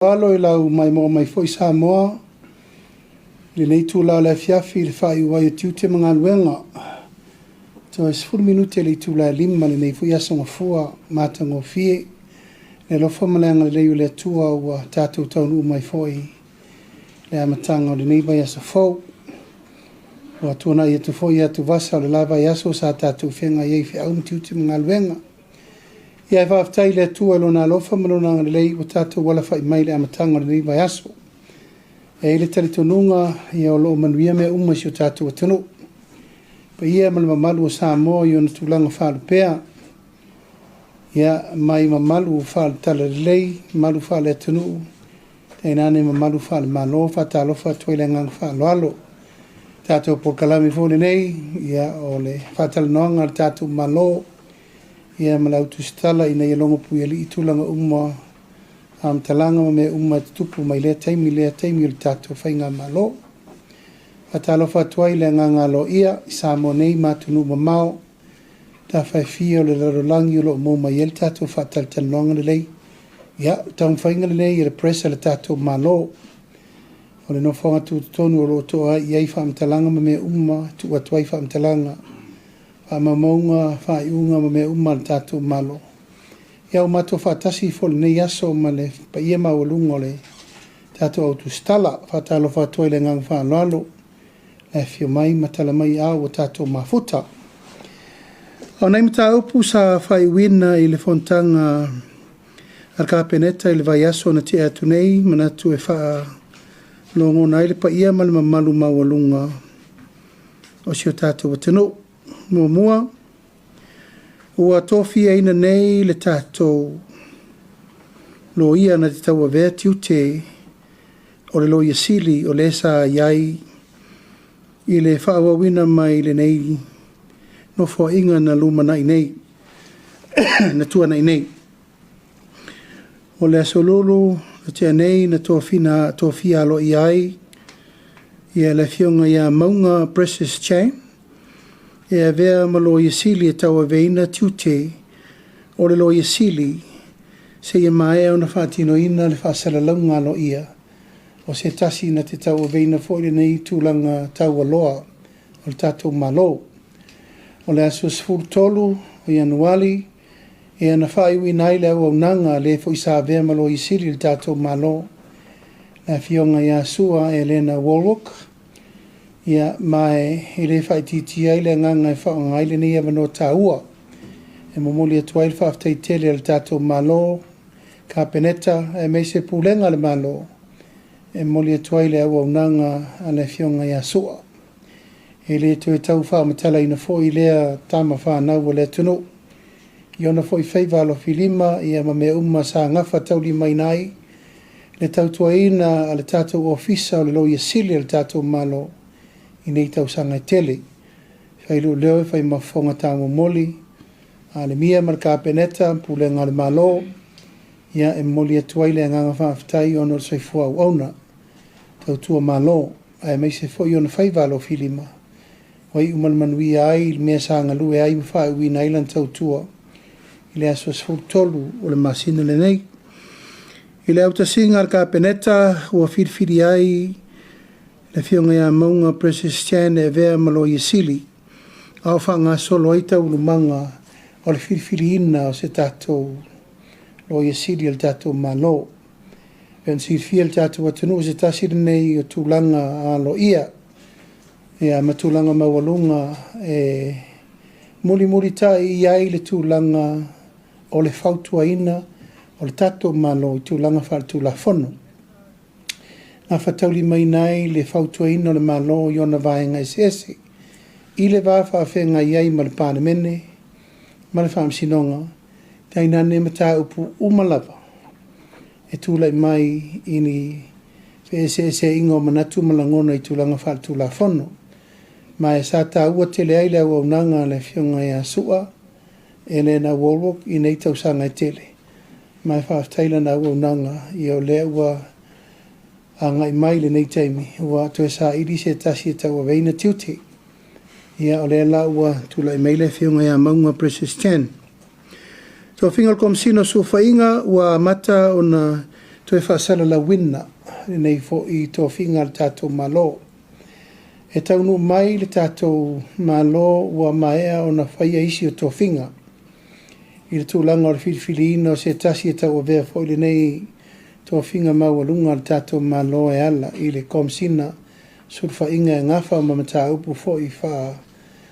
Alo lau mai mo mai foi Samoa le nei tu la le fiafi le fai wai tiu te mga luenga to es 4 minute le tu la lima le nei foi aso ngafua mata ngofie le lofa malanga le leu le tua wa tatu taunu mai foi le amatanga le nei vai aso fo wa tuana ia tu foi atu vasa le lava aso sa tatu fenga ye fi au tiu te mga luenga ia va aftai le tua lo na lofa malona le lei o tatu wala fai mai le amatanga le nei vai aso e le talitonunga ia o lo manuia me uma si o tatu atunu pa ia mal mamalu o Samoa i ona tulanga whalupea ia mai mamalu whal tala lei malu whal atunu te nane mamalu whal malo whatalofa tuailengang whal alo tatu por kalami fone nei ia o le whatalanoanga tatu malo ia malau Tusitala ina ia longa puiali i tulanga uma talanga me uma tupu mai le taimi o tatu whainga malo atalofa tuai le nganga lo ia Samoa nei matunu mamao ta whaifia o le larolangi o lo mo mai el tatu whataltanonga le lei ia taun whainga le nei le presa le tatu malo o le nofonga tutonu o lo toa iai whaamtalanga me uma tu atuai whaamtalanga whaamamonga whaiunga me uma le tatu malo ia o mato whaatasi fo le nei aso ma le pa ia mawalunga le tatu au Tusitala whaatalo whaatoi le ngang whaaloalo le fio mai matala mai au o tatu mafuta o nei mata upu sa whaiwina i le fontanga al kapeneta i le vai aso na te atu nei manatu e wha longo na ile pa ia malama malu mawalunga o si o tatu watano mua ua tofi aina nei le tatou lo ia na te taua vea tiute o le lo ia sili o le sa iai i le whaawawina mai le nei no fo inga na luma nai nei na tua nai nei o le asololo na tea nei na tofi alo iai ia le fionga ia maunga precious chain ia vea ma lo ia sili e taua veina tiute o le lo ia sili se ia mae o na whaatino ina le whaasalaunga lo ia o se tasi na te taua veina fo ile nei tūlanga taua loa o le tatou malo o le aso sfurtolu o Januari ia na whaiwi nai le au nanga le fo isa vea ma lo ia sili le tatou malo la fionga ia sua Elena Warwick ia mai ele fai titi ai le nganga fa ngai le nei ava no taua e momoli atu ai fa ftai tele al tato malo kapeneta e me se pulenga le malo e moli atu ai le au nanga ale fionga ia sua ele tu e tau fa matala ina fo ile tama fa na wole tunu iona fo i feiva lo filima ia ma me umma sa ngafa tau li mai nai le tau tuaina ale tato ofisa o le lo ia sili al tato malo i nei tau sanga tele. Whai leo whai mafonga tāmo moli, a le mia marka peneta, pule ngā le malo, ia e moli atuai le nganga whaafitai ono le soifua au auna, tau tua malo, a e meise fo i ona whai valo filima. Wai umalmanui ai, mea sanga lue ai mwhai ui nailan tau tua, i le aso sfurtolu o le masina le nei. I le auta singa arka peneta, ua whirwhiri ai, le fionga ia maunga precious chain e vea malo i sili. Au whanga solo aita ulumanga o le whirwhiri ina o se tatou lo i sili al tatou malo. Pen sirwhi al tatou atunu o se tasiri nei o tūlanga a lo ia. Ia matūlanga mawalunga e muli ta i ai le tūlanga o le whautua ina o le tatou malo i tūlanga whaatula fono. Na whatauli mai nei le whautua ino le malo i ona vaenga ese. I le wafa whenga iai ma le Palemia, ma le whaamsinonga, te aina ne mata upu umalava. E tūlai mai ini ese ingo manatu malangona i tūlanga whaatula fono. Ma e sa tā ua tele ai le au nanga le fionga ia sua, Elena Warwick i nei tausanga i tele. Ma e whaaftaila na au nanga i o le ua a ngai mai le nei taimi ua to sa iri se tasi tau veina tiuti ia o le la ua tula mai le fionga ia maunga precious chain so fingal kom sino su fainga ua mata ona Toi whaasala la wina, nei fo I tō whinga le tātou malo. E taunu mai le tātou malo ua maea o na whaia isi o tō whinga. I le tūlanga o le whiriwhiri o se tasi e tau o vea fo I le nei tō whinga maua lunga le tātou malo e ala I le komsina surfa inga e ngafa o mamata upu fo I wha.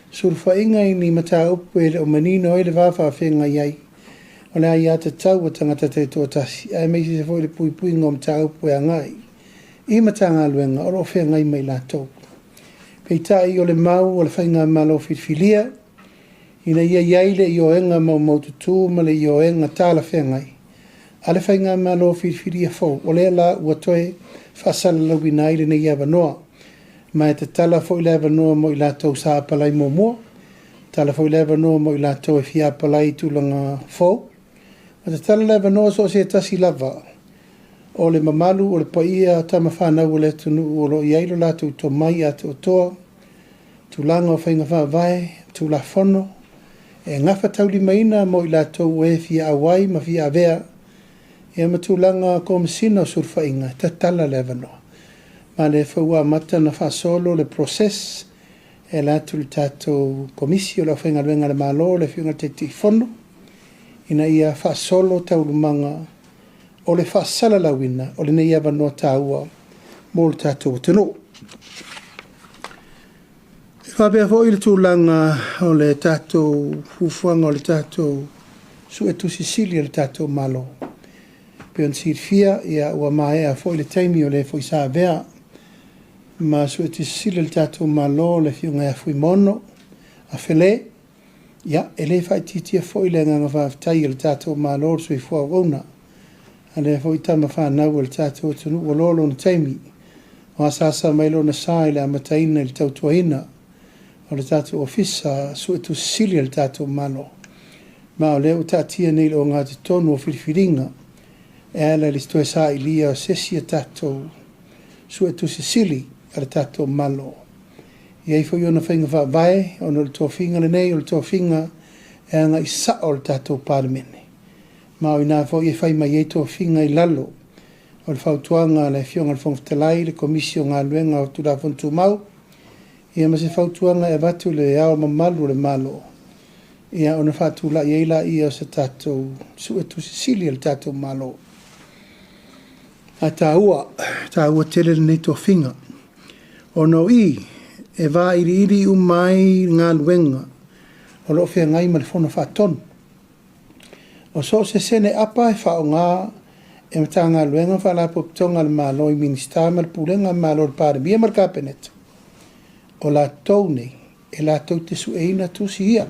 Surfa inga I ni mata upu e le o manino e le wafa whenga iai. O le ai ata tau o tangata te tō tasi. Ai meisi se fo I le pui pui ngom ta upu e angai. I matanga luenga o lo whenga I mai lātou. Pei tai o le mau o le whainga malo whirwhilia. Ina ia iaile I o enga mau maututu ma le I o enga tāla whengai. A le whainga malo whirwhilia fau. O le la ua toe whasala lawina I le nei awanoa. Ma e te tala fo I le awanoa mo I lātou sa apalai mo mua. Tala fo I le awanoa mo I lātou e fia apalai tūlanga fau. Ma te tala le awanoa so se tasi lava. O le mamalu o le paia tama whanau o le tunu o lo iailo lātou to mai atu o toa. Tūlanga o whainga whaavai, tūla whono. E ngafa tauli maina mo I lātou e fia awai ma fia avea. E ama tūlanga ko masina o surfa inga, ta tala le awanoa. Ma le whaua mata na whaasolo le proses. E lātou le tātou komisi o la whainga luenga le malo le whiunga te ti whono. Ina ia whaasolo taulumanga o le whaasala lawina o le nei awanoa tāua mo le tātou tino. E whapea fo I le tūlanga o le tātou fufuanga o le tātou su e tusitala le tātou malo. Peon sirfia ia ua maea fo I le taimi o le fo I sa vea. Ma su e tusitala le tātou malo le whiunga e fui mono a whele. Ia, e le whaititia fo I le nganga whaftai le tātou malo su I fua wona. A le fo I tama whanau le tātou tunu o lolo na taimi. O asasa mailo na sai le amataina le tautuaina. O le tātou ofisa su e tusitala le tātou malo. Ma o le o tātia nei o ngā te tonu o whiriwhiringa. E ala le stoe sa I lia o sesi a tātou su e tusitala le tātou malo. Iei fo iona whainga whaavai, ono le tō whinga le nei, o le tō whinga e anga I sa o le tātou Palemia. Ma o ina fo I whai mai e tō whinga I lalo. O le whautuanga le whionga le whongwhitalai, le komisio ngā luenga o tūra whantu mau. Ia ma se whautuanga e watu le ao mamalu le malo. Ia ona whatula I eila I o se tātou su e tusitala le tātou malo. A tāua tele le nei tō whinga. Ono I e wā iri umai ngā luenga o lo whea ngai ma le whono whatonu. O so se sene apa e whao ngā e mata ngā luenga whalapo ptonga le malo I minister ma le pulenga malo le Palemia ma le kapeneta. O la tau nei e la tau te sueina tusi ia.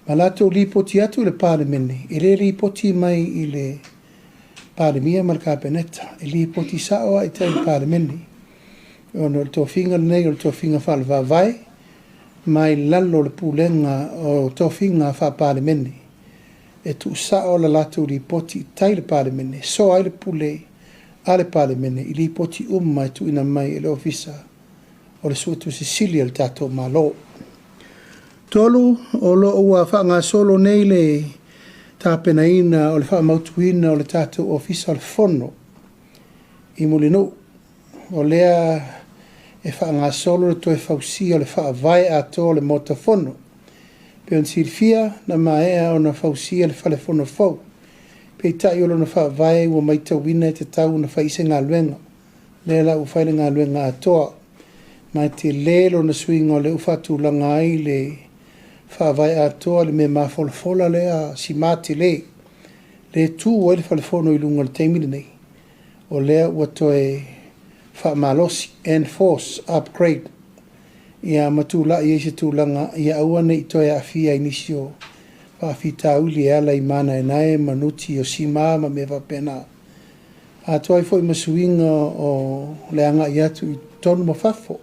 Ma la tau li poti atu le Palemia e le li poti mai I le Palemia ma le kapeneta. E li poti saoa I te Palemia. Ono le tō whinga nei o le tō whinga whalwa vai, mai lalo le pūlenga o tō whinga wha Palemia. E tu sa o la latu li poti tai le Palemia, so ai le pule a le Palemia, I li poti mai tu ina mai le ofisa o le sua tusitala le tātou malo. Tolu o lo ua wha ngā solo nei le tāpena ina o le wha mautuina o le tātou ofisa o le whono I mulino. O lea e wha ngā solo le toi whausi o le wha vai a tō le mota whono. Peon sirfia na maea o na whausi le whale whono whau. Pei tai o na wha vai ua mai tauina e te tau na whaise ngā luenga. Lea la u whaile ngā luenga a toa. Mai te lelo na suinga o le ufatu langa ai le wha vai a toa le me mawholafola le a si mati le. Le tū o le whale whono I lunga le teimina nei. O lea ua toe whaamalosi, enforce, upgrade. Ia matula I eise tūlanga, ia aua nei toi a fia inisio. Whaafita uli ala I mana e nae, manuti o sima ma me wapena. A toi foi masuinga o le anga I atu I tonu mawhafo.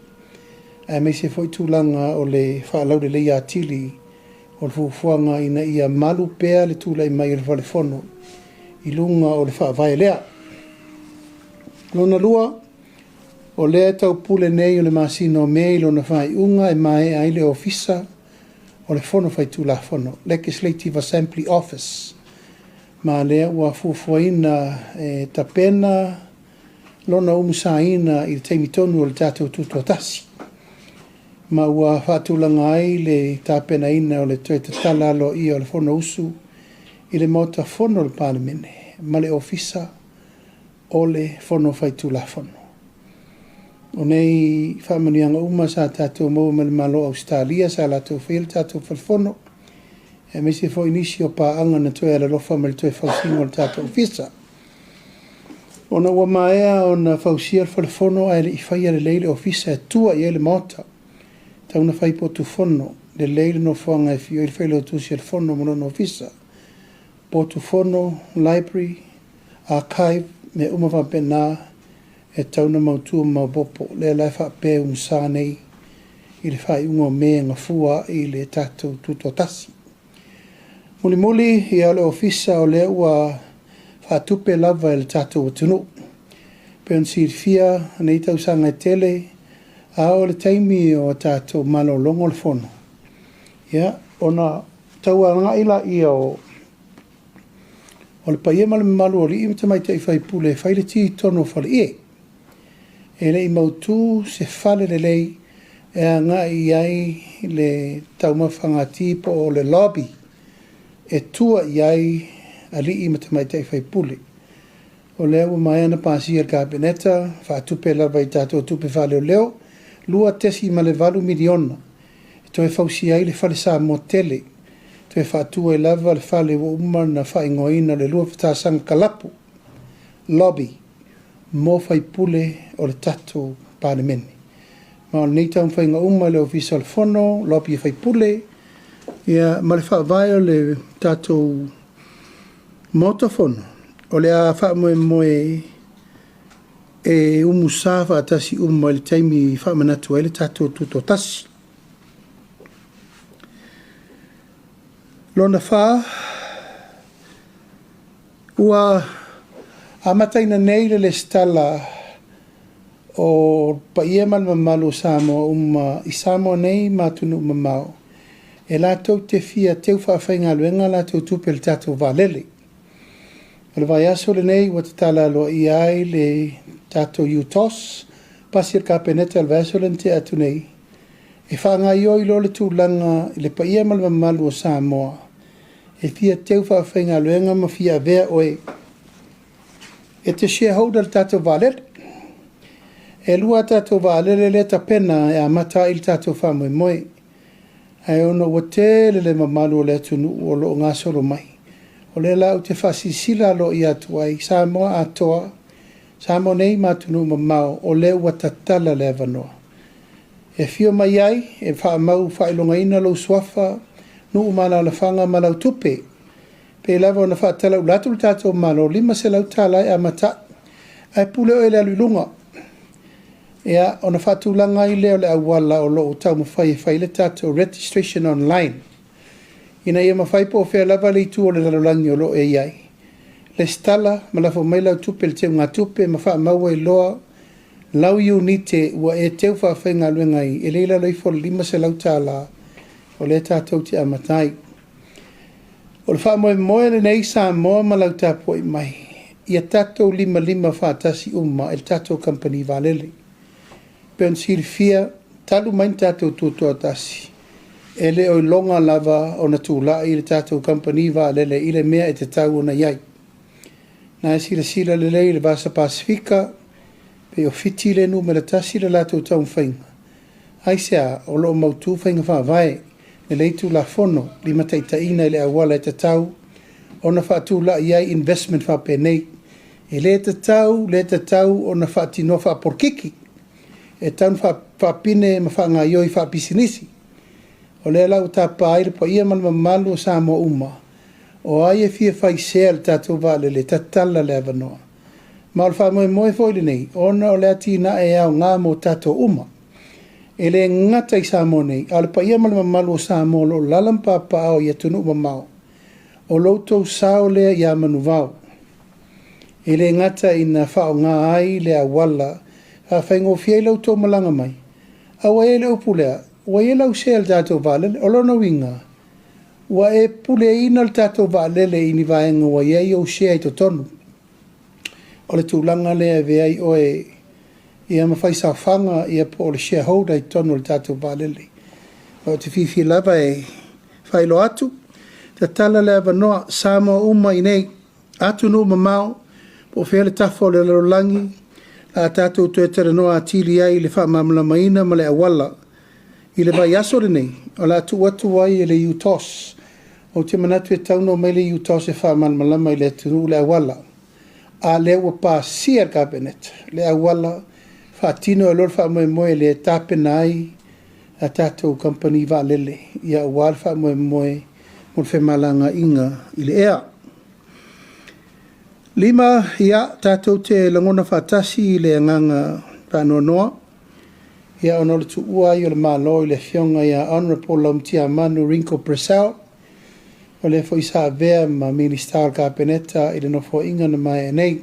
A me se foi tūlanga o le whaalau le leia atili, o le fufuanga ina ia malu pea le tūla I mai le whale whono. I lunga o le whaavai lea. Lona lua, o lea tau pule nei o le masino mei lo na whai unga e mai ai le ofisa o le whono whai tūla whono, Legislative Assembly Office. ma lea ua fuafuaina tapena lona umusaina i le taimitonu o le tatou tutuatasi. Ma ua whaatulanga ai le tapena ina o le toe tatala alo i o le fono usu i le mauta fono le palemene, ma le ofisa o le fono faitula fono. O nei whamanianga uma sa tatou mau ma le malo Australia sa la tau whil tatou falfono. E me se fo inisi o paanga na toe ala lofa ma le toe fausingo le tatou ofisa. Ona ua maea o na fausia le falfono ai le iwhaia le leile ofisa e tua i ele mauta. Tauna whai po tu fono le leile no whanga e fio i le whailo tusi le fono mono no ofisa. Po tu fono, library, archive, me umawa pena e tauna mautua maupopo le lai whape umsa nei i le whai ungo mea ngafua i le tatou tutotasi. Muli muli i au le ofisa o le ua whatupe lava i le tatou atunu. Peon sirfia nei tau sanga e tele a o le taimi o tatou malo longo le fono. Ia, ona tau anga ila i o le paiema le malu o li imta mai te i whai pule whai le ti tono whale e. E le i mautu se whale le lei e anga i ai le taumawhanga tipo o le lobby e tua i ai a li imta mai te i whai pule. O leo mai ana pasi al kabineta, whaatupe lava i tatou tupe whale o leo, lua tesi ma le valu miliona. E toi fausi ai le whale sa motele, toi whaatua i lava le whale o uma na whaingoina le lua whatasanga kalapu, lobby, mo whai pule o le tatou palemene. Ma o nei tau whainga uma le ofisa le fono, lobby whai pule, ia ma le whaavai o le tatou motofono. O le a wha moe e umusa whaatasi uma le taimi wha manatu e le tatou tutotasi. Lona wha ua amataina nei le stala o paiemal mamalu Samoa uma i Samoa nei matunu mamao. E latou te fia teu whaafenga luenga latou tupe le tatou valele. O le vai aso le nei wa tatala alo i ai le tatou utos pasir kapeneta le vai aso le te atu nei. E whaanga i oi lo le tūlanga i le paia mal mamalu o Samoa. E fia teu whaafenga luenga ma fia vea oe. E te shareholder le tatou valele. E lua tatou valele le tapena e amata il tatou whamoe moe. Ai ono wa tele le mamalu o le atunu o lo ngasoro mai. O le lau te whasisila lo i atu ai, Samoa atoa, Samoa nei matunu mamao, o le ua tatala le avanoa. E fio mai ai, e whaamau whailonga ina lo swafa, nu umana la whanga malau tupe. Pe lava ona whaatala ulatu tatou malo, lima se lau tala e amata, ai pule o ele alulunga. Ea, ona whaatulanga i leo le awala o lo tau mawhai le tatou registration online. Ina ia mawhai po whea lava le tu o le lalolangi o lo e iai. Le stala, malafo mai lau tupe le teo ngā tupe, mawha maua i loa, lau iu nite ua e teo whawhenga luenga i, e leila leifo lima se lau tāla, o le tātou te amatai. O le wha moe le nei Samoa ma lau tāpo i mai, ia tātou lima whaatasi uma, el tātou company valele. Peon siri fia, talu main tātou tūtua tasi. E le o longa lava o na tūla i le tātou company va lele i le mea e te tau o na iai. Na e sila le lei le Vasa Pasifika, pe o fiti le nu me le tasi le latou tau whainga. Aisea o lo mautu whainga whaavae, le lei tū la fono, li mataitaina i le awala e te tau, o na whaatūla iai investment whapenei. E le te tau o na whaatino whaaporkiki, e tau whaapine ma whaanga ioi whaapisinisi. O le lau tapa aire po ia malma malu o Samoa uma. O ai e fia whai sea le tatou vale le tatala le avanoa. Ma o le wha moe fwoi nei, ona o le atina e au ngā mo tatou uma. E le ngata i Samoa nei, a le pa ia malma malu o Samoa lo lalampa pa au ia tunu mamao. O loutou sao lea ia manu vau. E le ngata i na whao ngā ai le awala, a whaingo fia i loutou malanga mai. Awa e le upulea, wa ia lau sea le tātou vale, o lono winga. Ua e pule ina le tātou vaalele ini vaenga wa iei o shea i to tonu. O le tūlanga lea veai oe ia mawhai sa whanga ia po o le shareholder i tonu le tātou vaalele. O te whiwhi lava e whailo atu. Te tala lea vanoa Samoa uma i nei atu no mamao po whele tafo le larolangi la tātou tue tere noa atili ai le whamamla maina ma le awala i le vai aso le nei o la tu watu wai e le utos o te manatu e tauno mai le utos e whamamla mai le tunu le awala a le ua pa sia cabinet le awala whaatino e lor whamoe moe le tāpena ai a tātou company va lele ia wal whamoe moe mo le whemalanga inga i le ea. Lima ia tātou te langona whatasi i le nganga panonoa. Ia ono le tu ua i o le malo i le fionga ia Honorable Laaulialemalietoa Manu Rinko Presau. O le fo isa vea ma Minister Kabineta i le nofo inga na mai nei.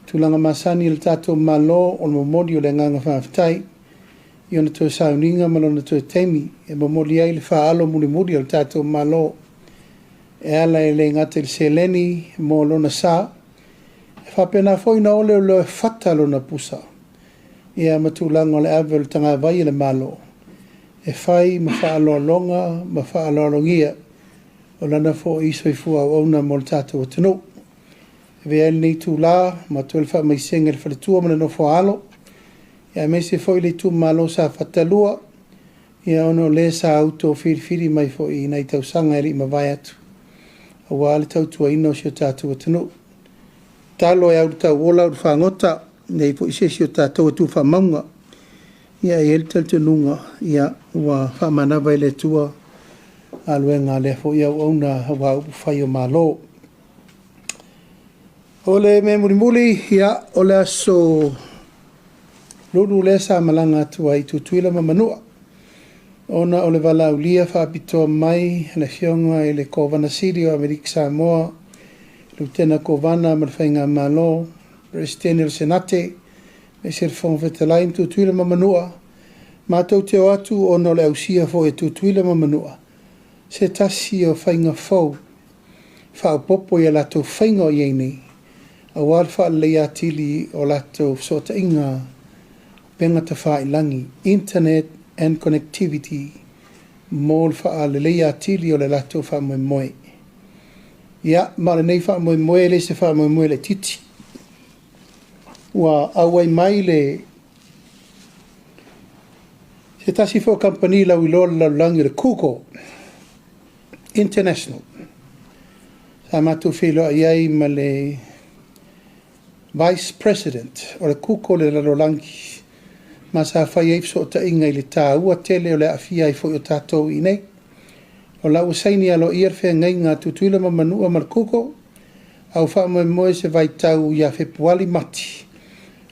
Tulanga masani le tātou malo o le momodi o le nganga whaftai. I ona tue sauninga malona tue teimi. E momodi ai le whaalo muli o le tātou malo. E ala e le ngate le seleni mo lona sa. E whapena foi na ole o le whata lona pusa. Ia matulanga o le awe le tanga vai le malo. E whai ma whaalo longa, ma whaalo longia. O lana fo iso i fua o ona mo le tātou atano. E vea le nei tū la, ma tue le wha mai senga le whaletua ma le no fo alo. Ia me se foi le tū malo sa whatalua. Ia ono le sa auto whiri mai fo i nei tau sanga eri ma vai atu. A wale tau tua ino si o tātou atano. Talo e au tau ola o whangota, nei po ise si o tātou atu whamaunga. Ia e el taltununga, ia ua whamanawa i le tua, aluenga le fo ia auna hawa upu whai o malo. O le me murimuli, ia o le aso lulu le sa malanga atua i tutuila mamanua. Ona o le Laaulia whaapitoa mai le fionga i le Kovana City o Amerika Samoa, Lieutenant Kovana Marwhainga Malo, Presidente del Senate, me se fong vetelai tutuila mamanua, mātou te o atu ona le ausia fo e tutuila mamanua. Se tasi o whainga fau, whaapopo i a lato whainga o iei a wal wha le atili o lato sota inga penga ta whailangi, internet and connectivity mōl wha le atili o le lato wha moe moe. Ia, ma le nei wha moe moe le se wha moe moe le titi. Ua awai mai le se tasi fo company lau i lola lau langi le Kuko International. Sa matu Feiloaiga ma le Vice President o le Kuko le lau langi. Ma sa whai eif so ta inga i le tā ua tele o le afia i fo i o tātou i nei. O lau saini alo iar whea ngai ngā tutuila mamanua ma le Kuko. Au wha moe moe se vai tau ia whepuali mati.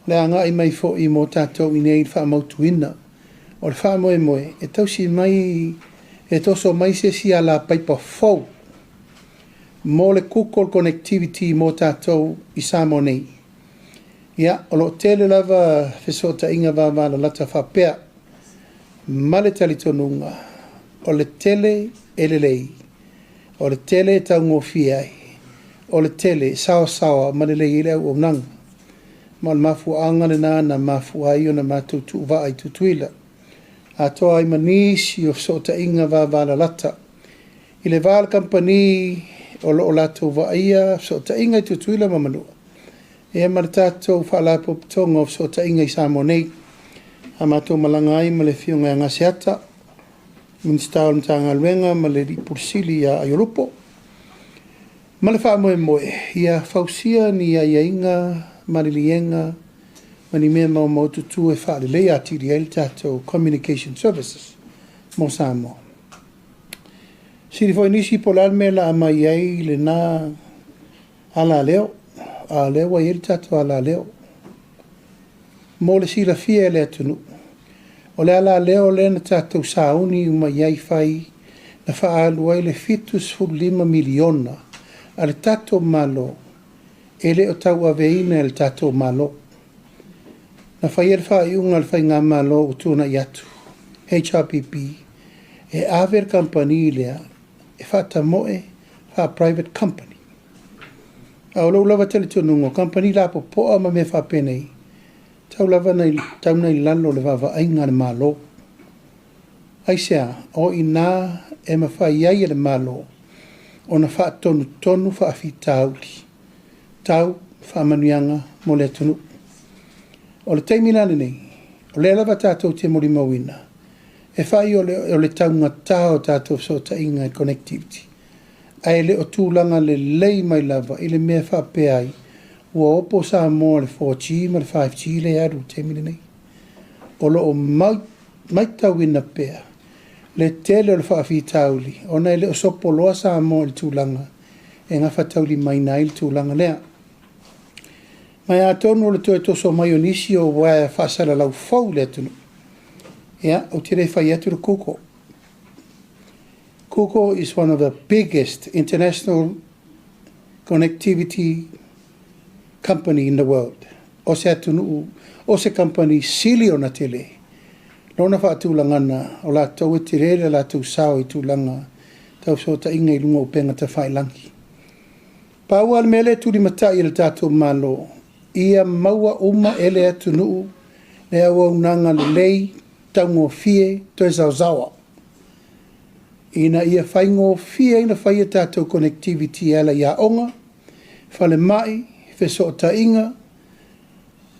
Le anga i mai fo i mo tātou i nei wha mautu ina. O le wha moe moe e tausi mai e toso mai se si ala paipa fau. Mo le Kuko connectivity mo tātou i Samoa nei. Ia, o lo tele lava whesota inga wāwāla lata whapea. Ma le talitonunga. O le tele elelei. O le tele tau ngofiai. O le tele sawa ma le lei leo o nanga. Ma le mafu anga le nana mafu ai o na mātou tu wa ai tutuila. A toa ai manisi o whesota inga wāwāla lata. I le wāla company o lo o lato wa aia whesota inga i tutuila mamanua. E ma le tātou whaalapo pitonga o so ta inga i Samoa nei. A mātou malanga ai ma le fionga a ngasiata. Minister o mtanga luenga ma le ripursili a Ayoropo. Ma le wha moe moe. Ia whausia ni a iainga, marilienga, ma ni mea mau maututu e wha le lea tiri el tātou Communication Services mo Samoa. Siri fo inisi po lalme la ama iai le nā ala leo. A leo wa iri tatu ala leo. Mo le sila fia le atunu. O le ala leo le na tatu sauni uma iai fai na faa aluai le fitus fu 5 miliona. A le tatu malo. E le o tau aveina le tatu malo. Na fai el faa iunga le fai ngā malo utuna iatu. HRPP. E aver company lea e whata moe wha private company. Au lau lava tele tunungo, company la po poa ma me wha penei. Tau lava nei lalo le vava ainga le malo. Aisea, o ina e ma wha iai le malo, o na wha tonu wha afi tauli. Tau wha manuianga mo le tunu. O le teimina nei, o le lava tātou te mori mawina. E whai o le taunga tāo tātou so ta inga connectivity. Ai le o tūlanga le lei mai lava, i le mea whape ai. Ua opo Samoa le 4G ma le 5G le aru teimina nei. O lo o mai tauina pea. Le tele o le whaafi tauli. O nei le o sopo loa Samoa le tūlanga. E ngā whatauli mai nai le tūlanga lea. Mai a tonu le toe toso mai o nisi o wae whaasala lau fau le tunu. Ia, o tire whai atu le Kuko. Kuko is one of the biggest international connectivity company in the world. O se atunu, o se company sili o na tele. Lona wha atulangana, o la tau e tirere la tau sao i tūlanga, tau so ta inga i lunga o penga ta whai langi. Pāua al mele tūri matai le tātou malo. Ia maua uma ele atu nuu, le awa unanga le lei, taungo fie, toi zauzawa. Ina ia whaingo fie ina whaia tātou connectivity ala ia onga, whale mai, wheso o ta inga,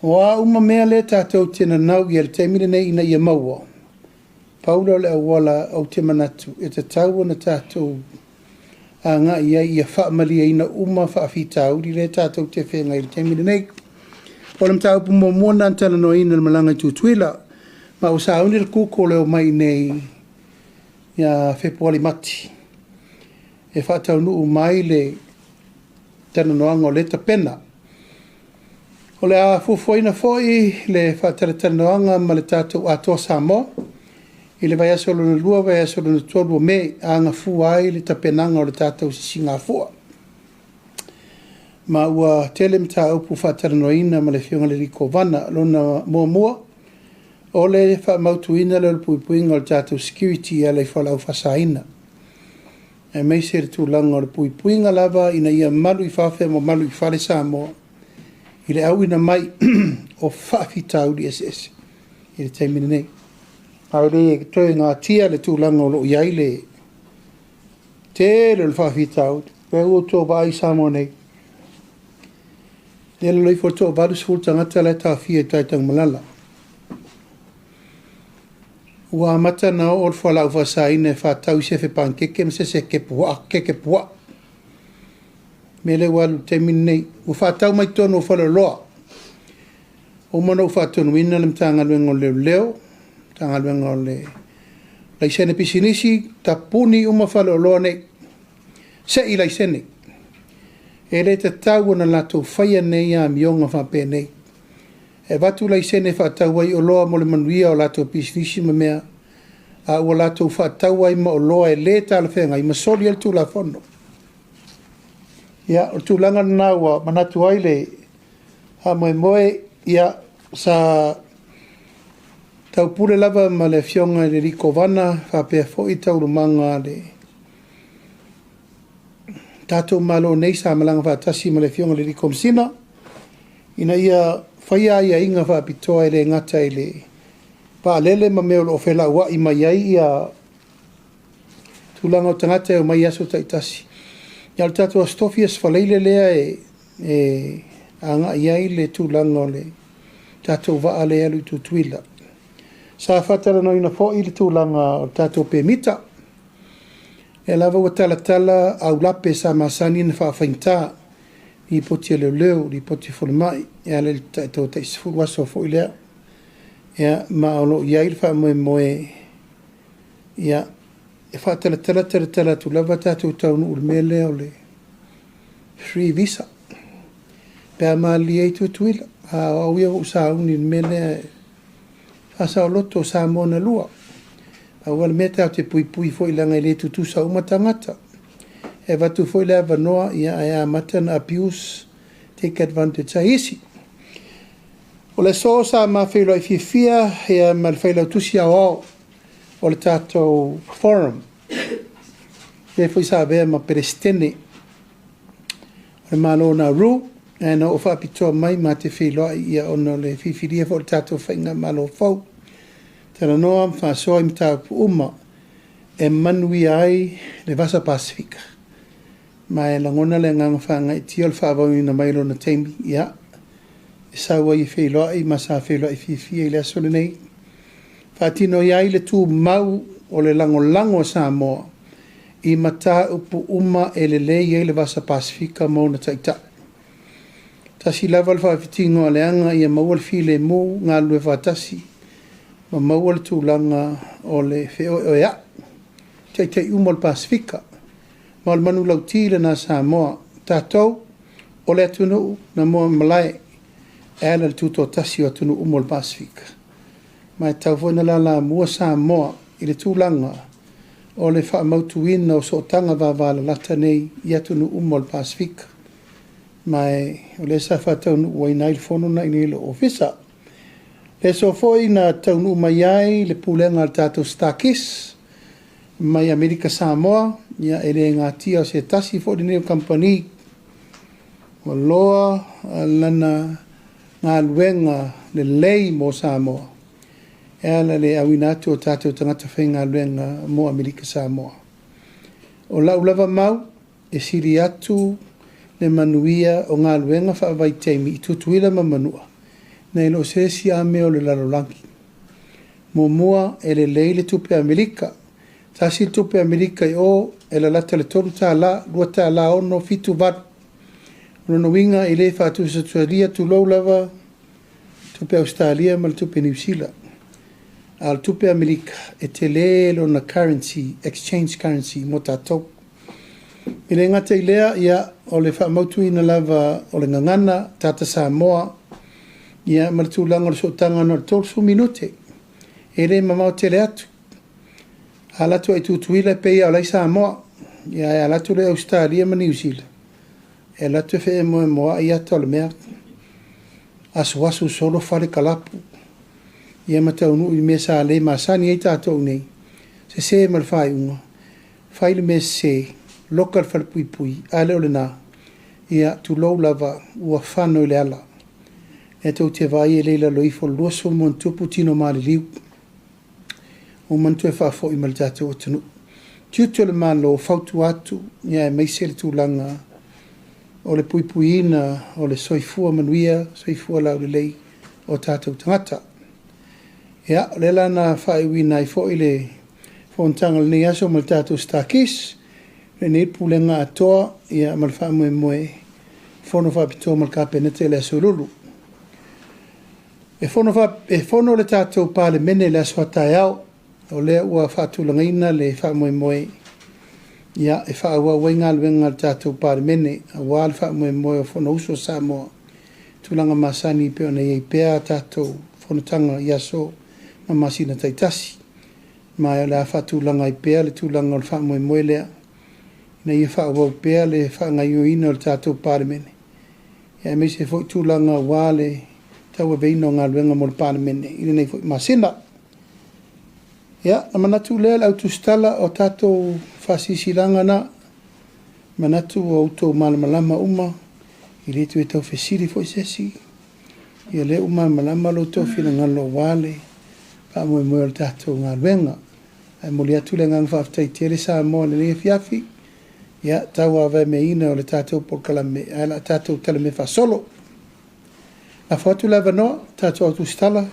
o a uma mea le tātou tēnā nau i al teimina nei ina ia maua. Paula le awala au te manatu, e te taua na tātou a ngā ia whaamalia ina uma whaafitauri le tātou te whenga i teimina nei. O lam tau pumo mona antana no ina malanga i tutuila, ma o sauni le kuko leo mai nei ia whepuali mati. E whatau nuu mai le tana noanga o le tapena. O le a fufoina foi le whatara tana noanga ma le tātou atoa Samoa. I le vai aso lona lua, vai aso lona tolu o me, a ngā fuai le tapenanga o le tātou singa fua. Ma ua tele mta upu whataranoina ma le whionga le riko vana lona mua. O le whamautuina le puipuinga o le tātou security a le whalau whasaina. E mei se re tūlanga o le puipuinga lava ina ia malu i whawhia mo malu i whale Samoa. I le au ina mai o whawhitau di SS. I le teimina nei. Au le toi ngā tia le tūlanga o lo iai le te le whawhitau. Pea ua tō vai Samoa nei. Nela loi foto varu sful tangata le ta fia taitang malala. Ua mata na o whala uwa sa ine whatau se fe pankeke mse se keke pua. Mele walu te minei. U whatau mai tono o whala loa. O mana u whatonu ina lim tanga luenga o leo. Tanga luenga o le. Laisene pisinisi tapuni uma whala loa nei. Se i laisene. E le te tau na lato whaia nei a mionga whape nei. E watu lai sene whatau ai o loa mo le manuia o lato pisinisi ma mea. A ua lato whatau ai ma o loa e le tala whenga i masoli al tūla whono. Ia, o tūlanga na ua manatu ai le ha moe ia sa tau pule lava ma le fionga le riko vana whape fo i tau rumanga le tātou malo nei sa malanga whaatasi ma le fionga le riko msina. Ina ia whaia ia inga whaapitoa le ngata i le paalele ma meo lo whela ua i mai ai ia tūlanga o tangata e o mai aso taitasi. Ia le tātou a stofias whaleile lea e anga iai le tūlanga o le tātou waa le alu tu tuila. Sa whatara no ina fo i le tūlanga o tātou pe mita. E lava ua tala au lape sa masani na whawhainta i poti leo leo, i poti whanamai, e ale tātou taisifuru aso fo i lea. Ia ma olo iai le whamoe ia e whaatala tu lava tātou taunu urmele o le free visa. Pea maa li ei tuila, a au ia usa uni mele asa o loto sa mona lua. Awal meta o te pui fo i langa i le tutusa umatangata. E watu fo i lea vanoa ia a mata na abuse, take advantage a isi. O le so sa ma Feiloaiga fia ia ma le Feiloaiga tusi au o le tātou forum. e foi sa vea ma perestene o malo na ru e na o whaapitoa mai ma te Feiloaiga ia ono le whiwhiria fo le tātou whainga malo fau. Tera noa whaasoa im tāpu uma e manui ai le Vasa Pasifika. Ma e langona le nganga whaanga i tia le whaavau ina mailo na teimi ia. E saua i Feiloaiga ma sa Feiloaiga whiwhia i le asole nei. Whaatino iai le tū mau o le lango Samoa i mata upu uma e le lei le Vasa Pasifika mo na taita. Tasi lava le whaafitingo a leanga i a maua le file mo ngā lue whaatasi ma maua le tūlanga o le wheo o ea. Tei uma le Pasifika ma le manu lau tila na Samoa tātou o le atunu na moa malai e le tūto tasi o atunu uma le Pasifika. Mai tau fwena la mua Samoa i le tūlanga o le whaamautuina o sootanga wawala lata nei i atunu uma le Pasifika. Mai o le sa whataunu ua ina il fono na ina ilo ofisa. Le so foi na taunu mai ai le pulenga al tātou Stakis mai Amerika Samoa ia ele ngā tia o se tasi fo dineo company o loa lana ngā luenga le lei mo Samoa. Ela le awinatu o tātou tangata whainga luenga mo Amerika Samoa. O lau lava mau e siri atu le manuia o ngā luenga whaavai teimi i tutuila ma manua. Nei lo sesi a meo le lalolangi. Mo mua e le lei le tupe Amerika. Tasi tupe Amerika i o e la lata le toru tā la, lua tā la ono fitu vadu. Rono winga i le whaatu sa tuaria tu lau lava tupe Australia ma le tupe New Zealand. Al tupe Amerika e te le lo na currency, exchange currency mo tātou. I le ngata i lea ia o le whaamautuina lava o le ngangana tata Samoa ia maritulanga le sotanga no tolsu minute. E le mamau te le atu. Alatu ai tutuila pe ia o lai Samoa ia e alatu le Australia ma New Zealand. E latu e moa ia to le mea. Asu solo fare kalapu. Ia mataunu i mesa le masani ei tātou nei. Se mal whai unga. Whai le me se local whalpui ale o le nā. Ia tu lou lava ua whano i le ala. E tau te vai e leila loifo luaso mon tupu tino maali liu. O mantu e whafo i mal tātou atanu. Tiutu le malo whautu atu. Ia e meise le tūlanga o le puipuina o le soifua manuia, soifua lau le lei o tātou tangata. Ia, le lana whaiwina i fo i le whontanga le nei aso mal tātou Stakis. Le nei pulenga atoa ia mal whaamue moe whono whapitoa mal kāpenete le aso lulu. E whono le tātou Palemia le aso hatai au o lea ua whaatulangaina le whaamue moe ia e whaua wainga luenga le tātou Palemia a wā le whaamue moe o whono uso Samoa tulanga masani peo nei e pea tātou whonotanga i aso ma masina taitasi. Mai o le a whaatulanga i pea le tūlanga o le whaamue moe lea na ia whaawau pea le whaangaiuina o le tātou Palemia. Ia me se fwoi tūlanga wā le taua veino ngā luenga mo le Palemia. Ina nei fwoi masina. Ia, na manatu lea le au Tusitala o tātou whasisilanga na manatu o autou malamalama uma i le tu e tau whesiri fwoi sesi. Ia le uma malama lo tau whina ngalo wale whaamue moe o le tātou ngā luenga. Ai mo le atu le ngang whaftai tere Samoa le lea fiafi. Ia, tau awe me ina o le tātou polkalame, ala tātou talame whasolo. Na whatu lava noa, tātou au Tusitala.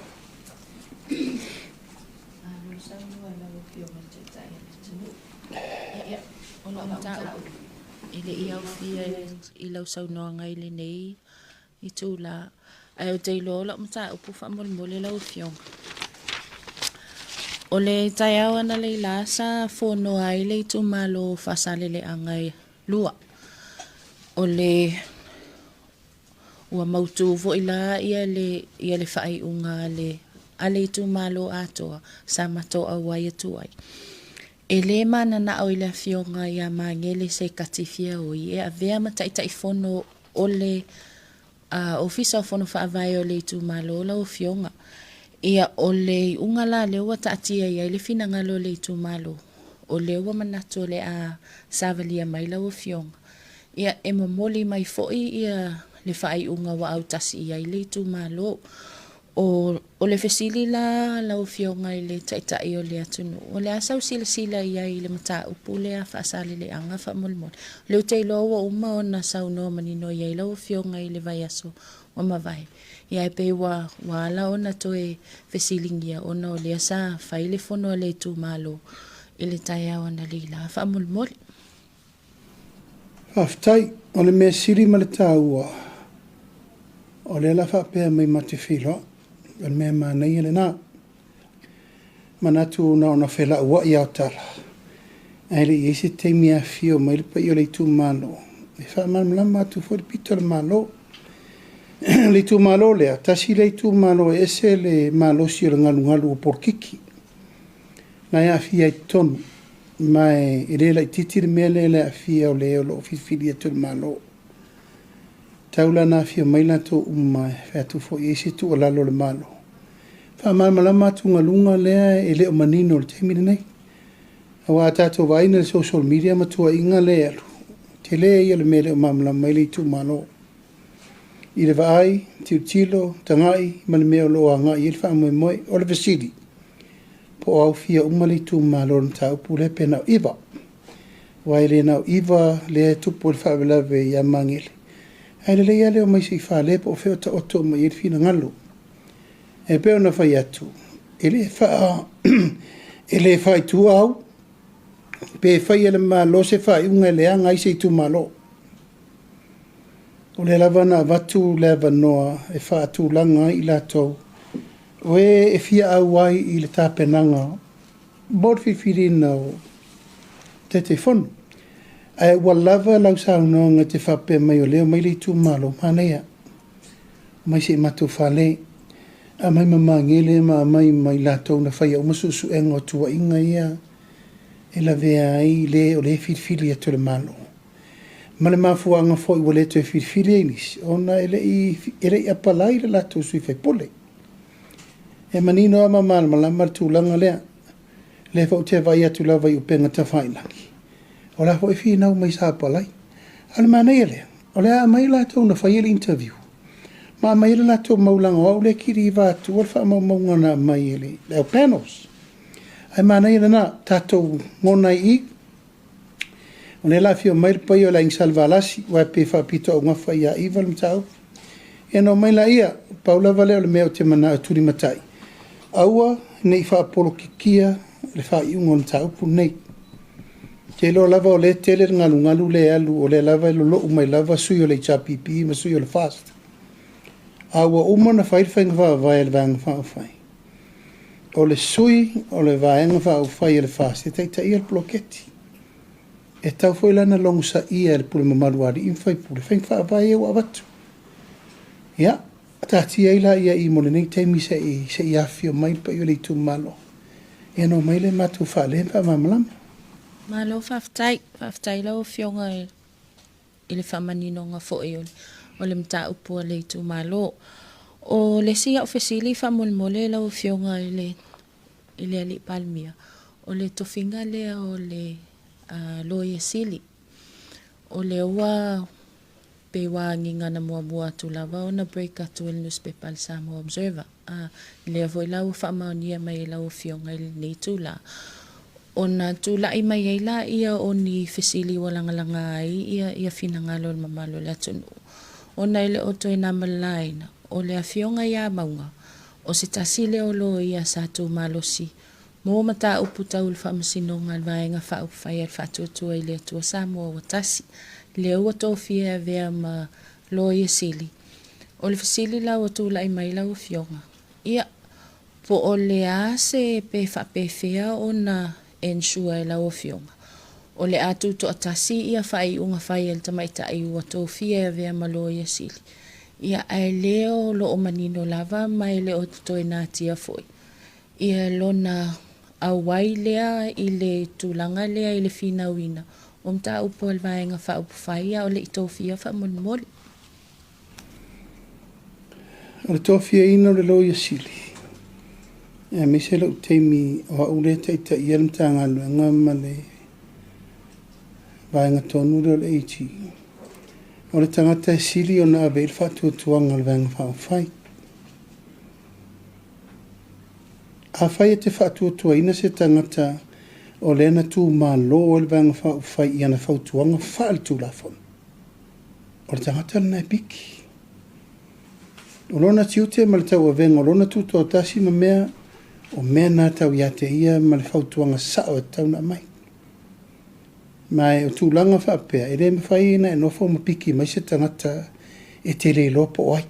Ile i au fia i lau sau noa ngai le nei i tū la ai o te ilo la mta upu wha mole lau fionga. O le tai au ana le la sa whono ai le tu malo whasale le angai lua. O le ua mautu vo ila ia le whai unga le ale tu malo atoa sa mato au ai atu ai. E le mana na au ila fionga ia mangele se katifia o i e a vea matai whono o le ofisa o whono whaavai o le tu malo la o fionga. Ia o le unga la le ua taatia ia le finanga lo le tu malo o le ua manatu le a savalia mai lau Afioga. Ia e momoli mai fo'i ia le whaaiunga wa au tasi ia i le tu malo. O le fesili la lau Afioga i le taitai o le atunu. O le asau sila ia i le mata upu le a whaasale le anga wha molmol. Leu te loa uma o na sau no manino ia i lau Afioga i le vai aso o mawai. Ia e pe wa ala o na toe fesilingia o na o le asa whaile fono le tu malo i le tai au ana lila wha molmol. Aftai, o le mea siri ma le tāua. O le la whapea mai mate whiloa. O le mea mānei ele nā. Manatu na ona whela ua i au tala. Ai le isi te mea fio mai le pai o le tu malo. E wha malama atu fo le pito le malo. Le tu malo lea. Tasi le tu malo e ese le malo si o le ngalu o porkiki. Na ia fia i tonu. Mai e le lai titiri mea le fia o le o lo fifili atu le malo. Taula na fia mai la to umai. Fea tu fo isi tu o lalo le malo. Fa malama atu ngalunga lea e le o manino le teimine nei. Awa tato vaina le social media matua inga le alu. Te le ia le mele o malama mai le tu malo. I le vaai, tilo, tangai, ma le mea o loa ngai, i le wha moe o le vasili. Po au fia umali tu malo na tau pule pe nau iwa. Wai le nau iwa le tupu le whavelave ia mangele. Ai le ia leo mai si wha le po feo ta oto mai i le fina ngalu. E peo na whai atu. E le whai tu au. Pe whai ele malo se whai unga le anga i se tu malo. O le lava na watu leva noa e wha atu langa i la tau. O e fia au wai i le tāpenanga. Borfi firina o te fono. Ai ua lava lau saunonga te whape mai o leo mai le tu malo manea. Mai se matu whale. A mai mamangele ma mai la tau na whai au masusu engo tua inga ia. E la vea ai le o le firfili atu le malo. Ma le mafuanga fo i wale tu e firfili einis. Ona ele i apalai le la tau sui fai pole. E manino ama malama tūlanga lea. Le fau te vai atu lava i upenga ta whainangi. O la hoi fii nau mai sa palai. Ale manei lea. O le a mai la tau na whaiele interview. Ma mai la tau maulanga o le kiri vātu. O le wha maunga na mai ele. Leo panels. Ai manei le na tatou ngonai i. O le la fio mai pai o la ingsalvalasi. Wa pe whapito o ngawha ia iwa le mtau. E no mai la ia. Paula vale o le mea o te mana aturi matai. Aua, nei wha apolo kikia, le wha iungo na taupu nei. Te lo lava o le tele ngalu le alu, o le lava e lo umai lava sui o le chapipi, ma sui o le fast. Aua uma na whairwhainga wha vai le vanga wha whai. O le sui, o le vanga wha whai le fast, e teita ia le bloketi. E tau foi lana longu sa ia le pule mamaruari, in whai pule, whainga wha vai e wa watu. Ya. Tati aila ia I mole nei teimi se I afio mai pa i le tu malo. E no mai le matu wha le pa mamalama. Malo whaftai lau Afioga I le whamanino ngā fo'i o le mta upu a le tu malo. O le sia o fesili whamolmole lau Afioga I le ali Palemia. O le tofinga lea o le loia sili. O le ua pe wangi ngana mua tu lava ona break atu el newspaper al Samoa Observer. Le voi lau whamaunia mai lau Afioga I nei tula. Ona tula I mai eila ia o ni fesili walangalanga ai ia finangalo el mamalo le atunu. Ona ele oto e namalaina. O le Afioga ia maunga. O se tasile o lo ia sa tu malosi. Mo mata upu tau le whamasinonga al vaenga whaupwhai al whatuatua I le atua Samoa watasi. Le ua tofia vea ma loia sili. O le fasili la o tula I mai lau Afioga. Ia, po o le a se pe whapewhea o na ensua I lau Afioga. O le atu to atasi ia whai unga whai el tamaita I ua tofia vea ma loia sili. Ia ai leo lo o manino lava mai le o toi nātia foi. Ia lona awai lea I le tulanga lea I le finawina. O mta upo al vaenga wha upu whaia o le itofia wha monmoli. O le tofia ina o le loia sili. E me se lau teimi o ule teita i alam ta ngā luenga ma le vaenga tonu reo le eiti. O le tangata e sili o na ave il fatu tuanga le vaenga whawhai. A whai e te fatu tuaina se tangata o le na tu ma lo o le vaenga whawhai i ana whautuanga whaal tu la fon. O le tangata le nai piki. O lona tiute ma le tau a venga, o lona tu toa tasi ma mea, o mea nā tau ia te ia ma le whautuanga sao e tau na mai. Mai o tūlanga whaapea, e re me whai ina e nofo ma piki mai se tangata e te le lopo oai.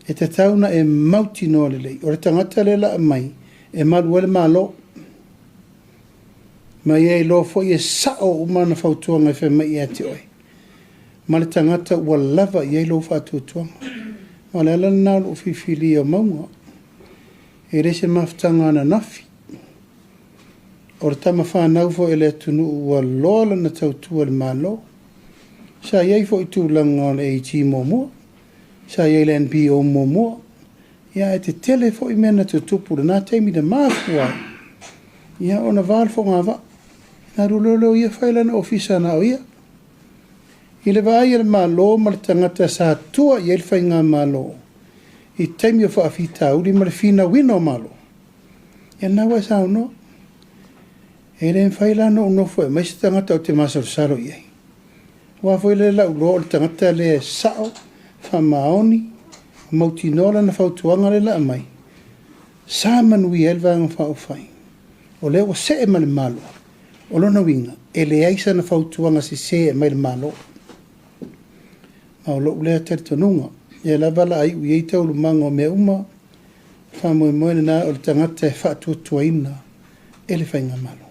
E te tauna e mauti noa le lei, o le tangata le la mai, e malu ele malo. Mai e lo fo i e sao umana whautuanga e whai mai e te oi. Ma le tangata ua lava i e lo whatutuanga. Ma le ala nā lo whiwhili o maunga. E rese maftanga ana nafi. O le tama whanau fo ele atunu ua lola na tautua le malo. Sa iei fo i tūlanga o le AG mōmua. Sa iei le NPO mōmua. Ia e te tele fo i mena te tupu le nā teimi de māfua. Ia o na vāl fo ngā va. Nā rulolo ia whailana ofisa na o ia. I le vai le malo ma le tangata sa tua i ele whai ngā malo. I teimi o whaafita uri ma le whina wino malo. Ia nawa sa no. E re whaila no unofo e maisi tangata o te masar saro iei. Wa foi le lau lo le tangata le sao, whamaoni, mauti nola na whautuanga le la mai. Sa manui elva ngā whaufai. O leo se e ma le malo. O lona winga, e le aisa na whautuanga se e mai le malo. O lo ulea tari tonunga, e la vala ai ui eita ulu manga o mea uma, whamoe moene na o le tangata e whaatua tuaina, e le whainga malo.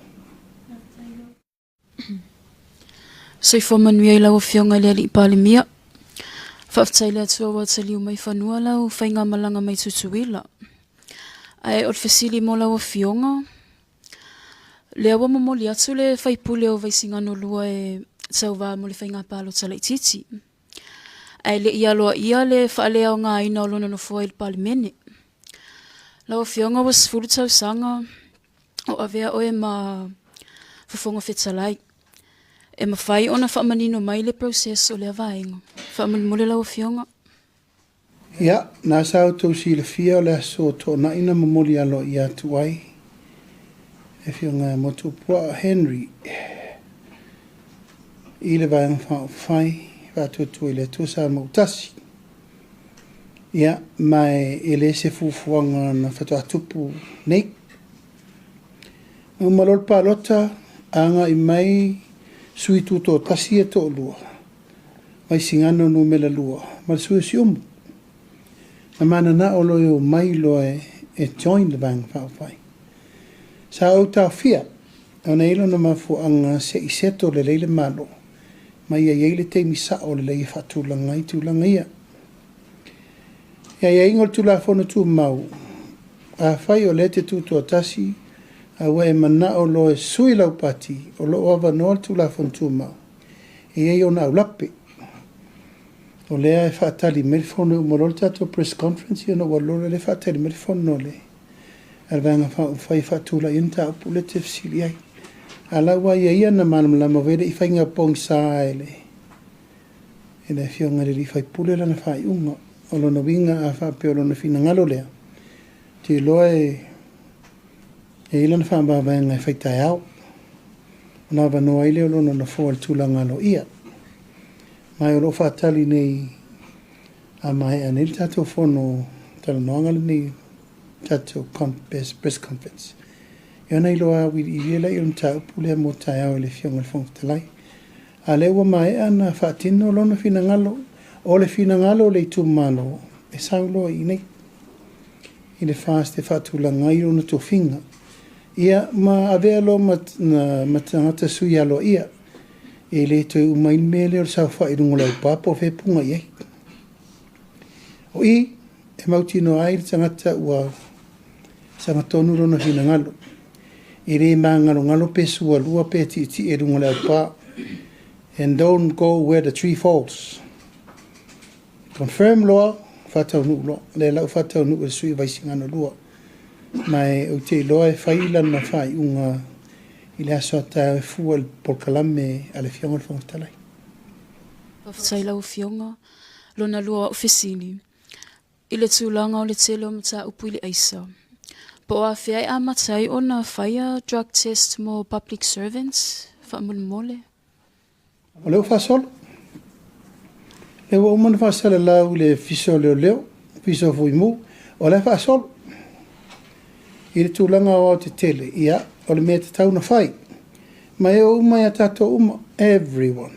Sei whamanui ai lau Afioga le Alii Palemia. Whaaftaile atua wa taliu mai whanua lau, whainga malanga mai tutuila. Ai o le fesili mo lau Afioga, le awa momoli atu le whaipule o vaisingano lua e tauwa mo le whainga palo talaititi. Ai le ialoa ia le whaalea o ngā ina o lona no fua il Palemene. Lau Afioga was fulu tau sanga o avea oe ma whafonga whetalai. E mawhai ona whaamanino mai le proses o le avaenga. Whaamanimole lau Afioga. Ia, nā sao tau si le fia o le aso tō na ina mamoli alo i atu ai. E Afioga motu pua Henry. I le vaenga whai. Whātuatua i le tuasa mautasi. Ia, mai e le se fufuanga na whatua tupu nei. Mau malol pālota, anga i mai sui tuto tasi e tō lua. Mai singano no mela lua. Mal sui si umu. Na mana na olo e o mai loe e join le bang whawhai. Sa au tā fia, au na ilo na mafu anga se i seto le leile malo. Mai ia iei le teimi sa o le lei whatulanga i tūlanga ia. Ia iei ngol tūla whono tū mau. A whai o le te tūtua tasi, a we mana o lo e sui lau pati, o lo ava noa tūla whono tū mau. Iei o na au lape. O lea e whaatali merifono umorol tato press conference, ia no walore le whaatali merifono le. Arvanga whai whatula inta upu le te fsili ai. Ala wa ia na malama vere I whainga pong sa ele. E le Afioga le li whai pule lana whai unga. O lona winga a whape o lona whina ngalo lea. Te loa e ilana whaamba vaenga e whaitai au. Nā wanoa ile o lona na fōa le tūlanga lo ia. Mai o lo whaatali nei a mai anil tato whono tala noangala nei tato press conference. Ia nei loa wiri I lela I unta upule mo tai au le Afioga le whongtalai. A lewa mai ana whaatino lona whina ngalo. O le whina ngalo le tu malo. E saulo I nei. I le whaaste whaatulanga I rona tō whinga. Ia ma avea lo matangata sui alo ia. E le toi umain mele o le sau wha I rungo lau papa o whepunga iei. O I, e mautino ai le tangata ua sangatonu rona whina ngalo. E re ma ngalo pesua lua pe ti e rungo lau pa. And don't go where the tree falls. Confirm loa, whatau nu loa. Le lau whatau nu e sui vaisingano lua. mai o te loa e whaila na whai unga i le aso ata e fua por kalame ale fionga le whangatalai. Whaftai lau fionga, lona lua ofisini. I le tūlanga o le telo mata upu i le aisa. Po a whiai a matai o na whaia drug test mo public servants, whamule mole. O leo whasolo. Leo o mana whasala lau le fiso leo, fiso fui mu, o le whasolo. I le tūlanga o te tele, ia, o le mea te tau na whai. Mai o umai a tato uma, everyone.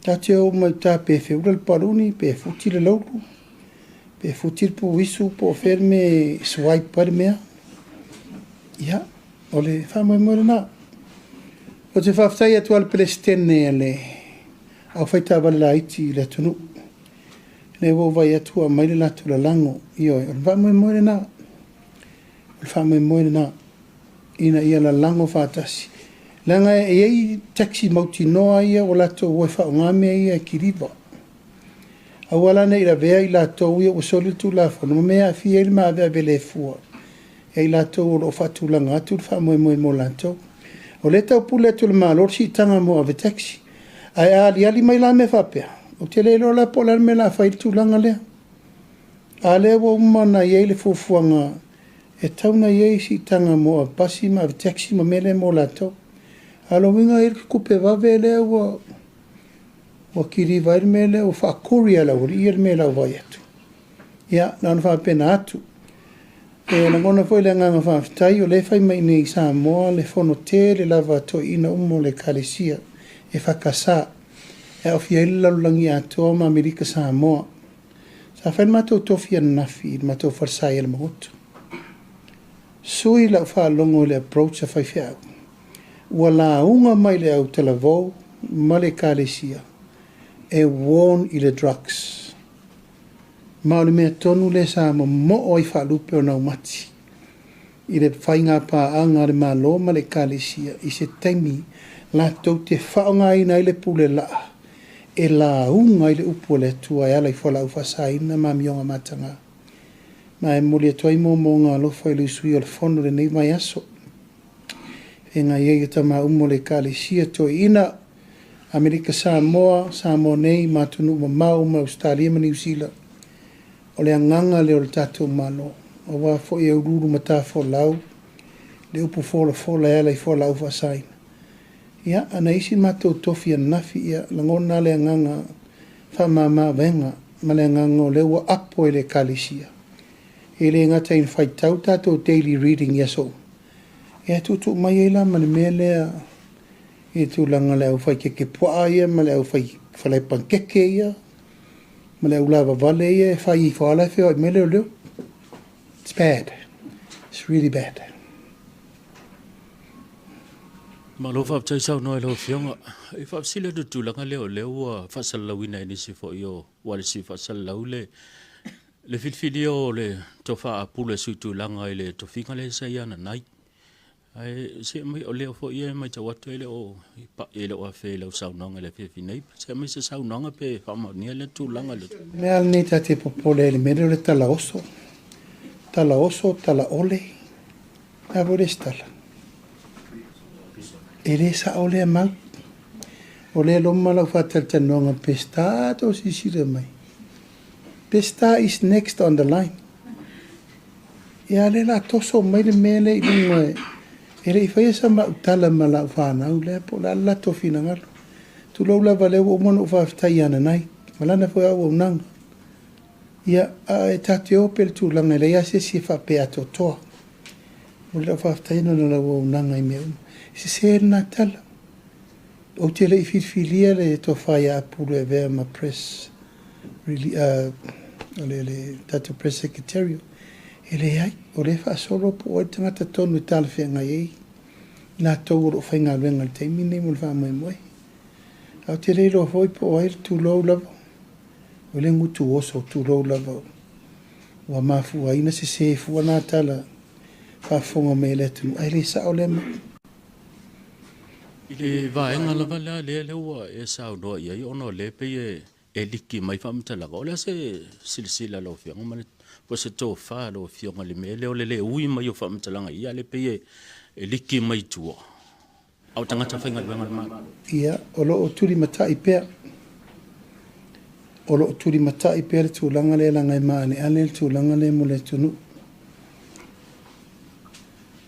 Tate o umai ta pe whiura le paruni, pe futi le lauru, pe futi le po wisu, po ferme swipe pare mea. Ia, o le whamai mwere nā. O te whaftai atu al pelestene le au whaita wale la iti le tunu. Ne wo vai atu a maile latu la lango, io, o le whamai mwere nā. O le whamai mwere nā. Ina ia la lango whatasi. Langa e ei taxi mauti noa ia o lato ue whaongame ia e kiriva. Awala nei la vea i lato ia o soli tu la whanu mea fia ili maa vea vele fua. E i lato o lo whatu langa atu le wha moe mo lato. O le tau pule atu le maa lor si tanga mo ave taxi. Ai ali ali mai la me whapea. O te leilo la pola me la whai tu langa lea. A lea wa umana iei le fufuanga e tauna iei si tanga mo ave pasi ma ave taxi ma mele mo lato. Alo winga irki kupe wawele wa kiri vai mele o whakuri ala uri ir mele au vai atu. Ia, nana whapena atu. E na ngona foi le nganga whaftai o le whai mai nei Samoa le whono te le lava to ina umo le kalesia e whakasa e o fia ila lulangi atoa ma Amerika Samoa. Sa whain mato tofia nafi mato wharsai ele mahotu. Sui la whalongo le approach a whai whiau. Ua la unga mai le au talavou, ma le kalesia, e warn i le drugs. Ma o le mea tonu le sa mo o i whalupe o nau mati. I le whainga pa anga le malo ma le kalesia, i se taimi la tau te whaonga ina i le pule laa. E la unga i le upu le tua e ala i whala ufasaina ma mionga matanga. Ma e muli atoa i mo ngā lofa i le sui o le fono le nei mai aso. E ngā iei tama umo le kalesia to ina Amerika Samoa, Samoa nei, matunu mau ma Australia ma New Zealand. O le anganga le o le tatou malo. O wa fo e ururu mata fo lau, le upu fola e ala i fola au fasaina. Ia, ana isi matou tofi nafi ia, langona le anganga whamama venga, ma le anganga o le ua apo e le kalesia. E le ngata in whaitau tatou daily reading yaso. E tutu mai e la ma le mea lea e tu langa le au whai keke pua ia, ma le au whai pankeke ia, ma le au lava vale ia, e whai i whaala e whio, me leo leo. It's bad. It's really bad. Ma lo fa tsa sa no lo fionga e fa sile do tu langa leo leo fa salawina ni si fo yo wal si fa salawle le filfilio le to fa pule su tu langa ile to finga le sa yana nai ai se mai o leo fo ye mai ta watu ile o pa ile o fe le sa nonga le fe finai se mai se sa nonga pe fa ma ni le tu langa le me al ni ta te popole le me le tala oso tala ole a vorestala ele sa ole mau ole lo malo fatal tanonga pesta to sisire mai pesta is next on the line ya le la toso mai le mele i ngwe ele fa sa ma tala mala fa na ule po la to fina ngal tu lo la vale o mono fa tayana nai mala na fo o nang ya e tatio pel tu la ngele ya se si fa pe atoto o la fa tayana na o nang ai meu se na tala o te le filia le to faya pour le ver ma press really le tato press secretary ele ai o le fa solo po tanga tonu tal fe ngai na to ro fa nga venga te mine mo fa mai moi o te le lo foi po ai tu lo la o le ngutu oso tu lo la wa mafu ai na se fu na tala fa fonga me le tu ai le sa o le ile vaenga lava le ua e sa no ia i ono le pe e liki mai whamtalaga. O lea se silisila lo fionga mani. Po se tō wha lo fionga le mele o le ui mai o whamtalanga ia le pei e liki mai tua. Au tangata whainga luenga le maa. Ia, o lo turi matai pea. O lo turi matai pea le tūlanga le langai maane ale le tūlanga le mo le tunu.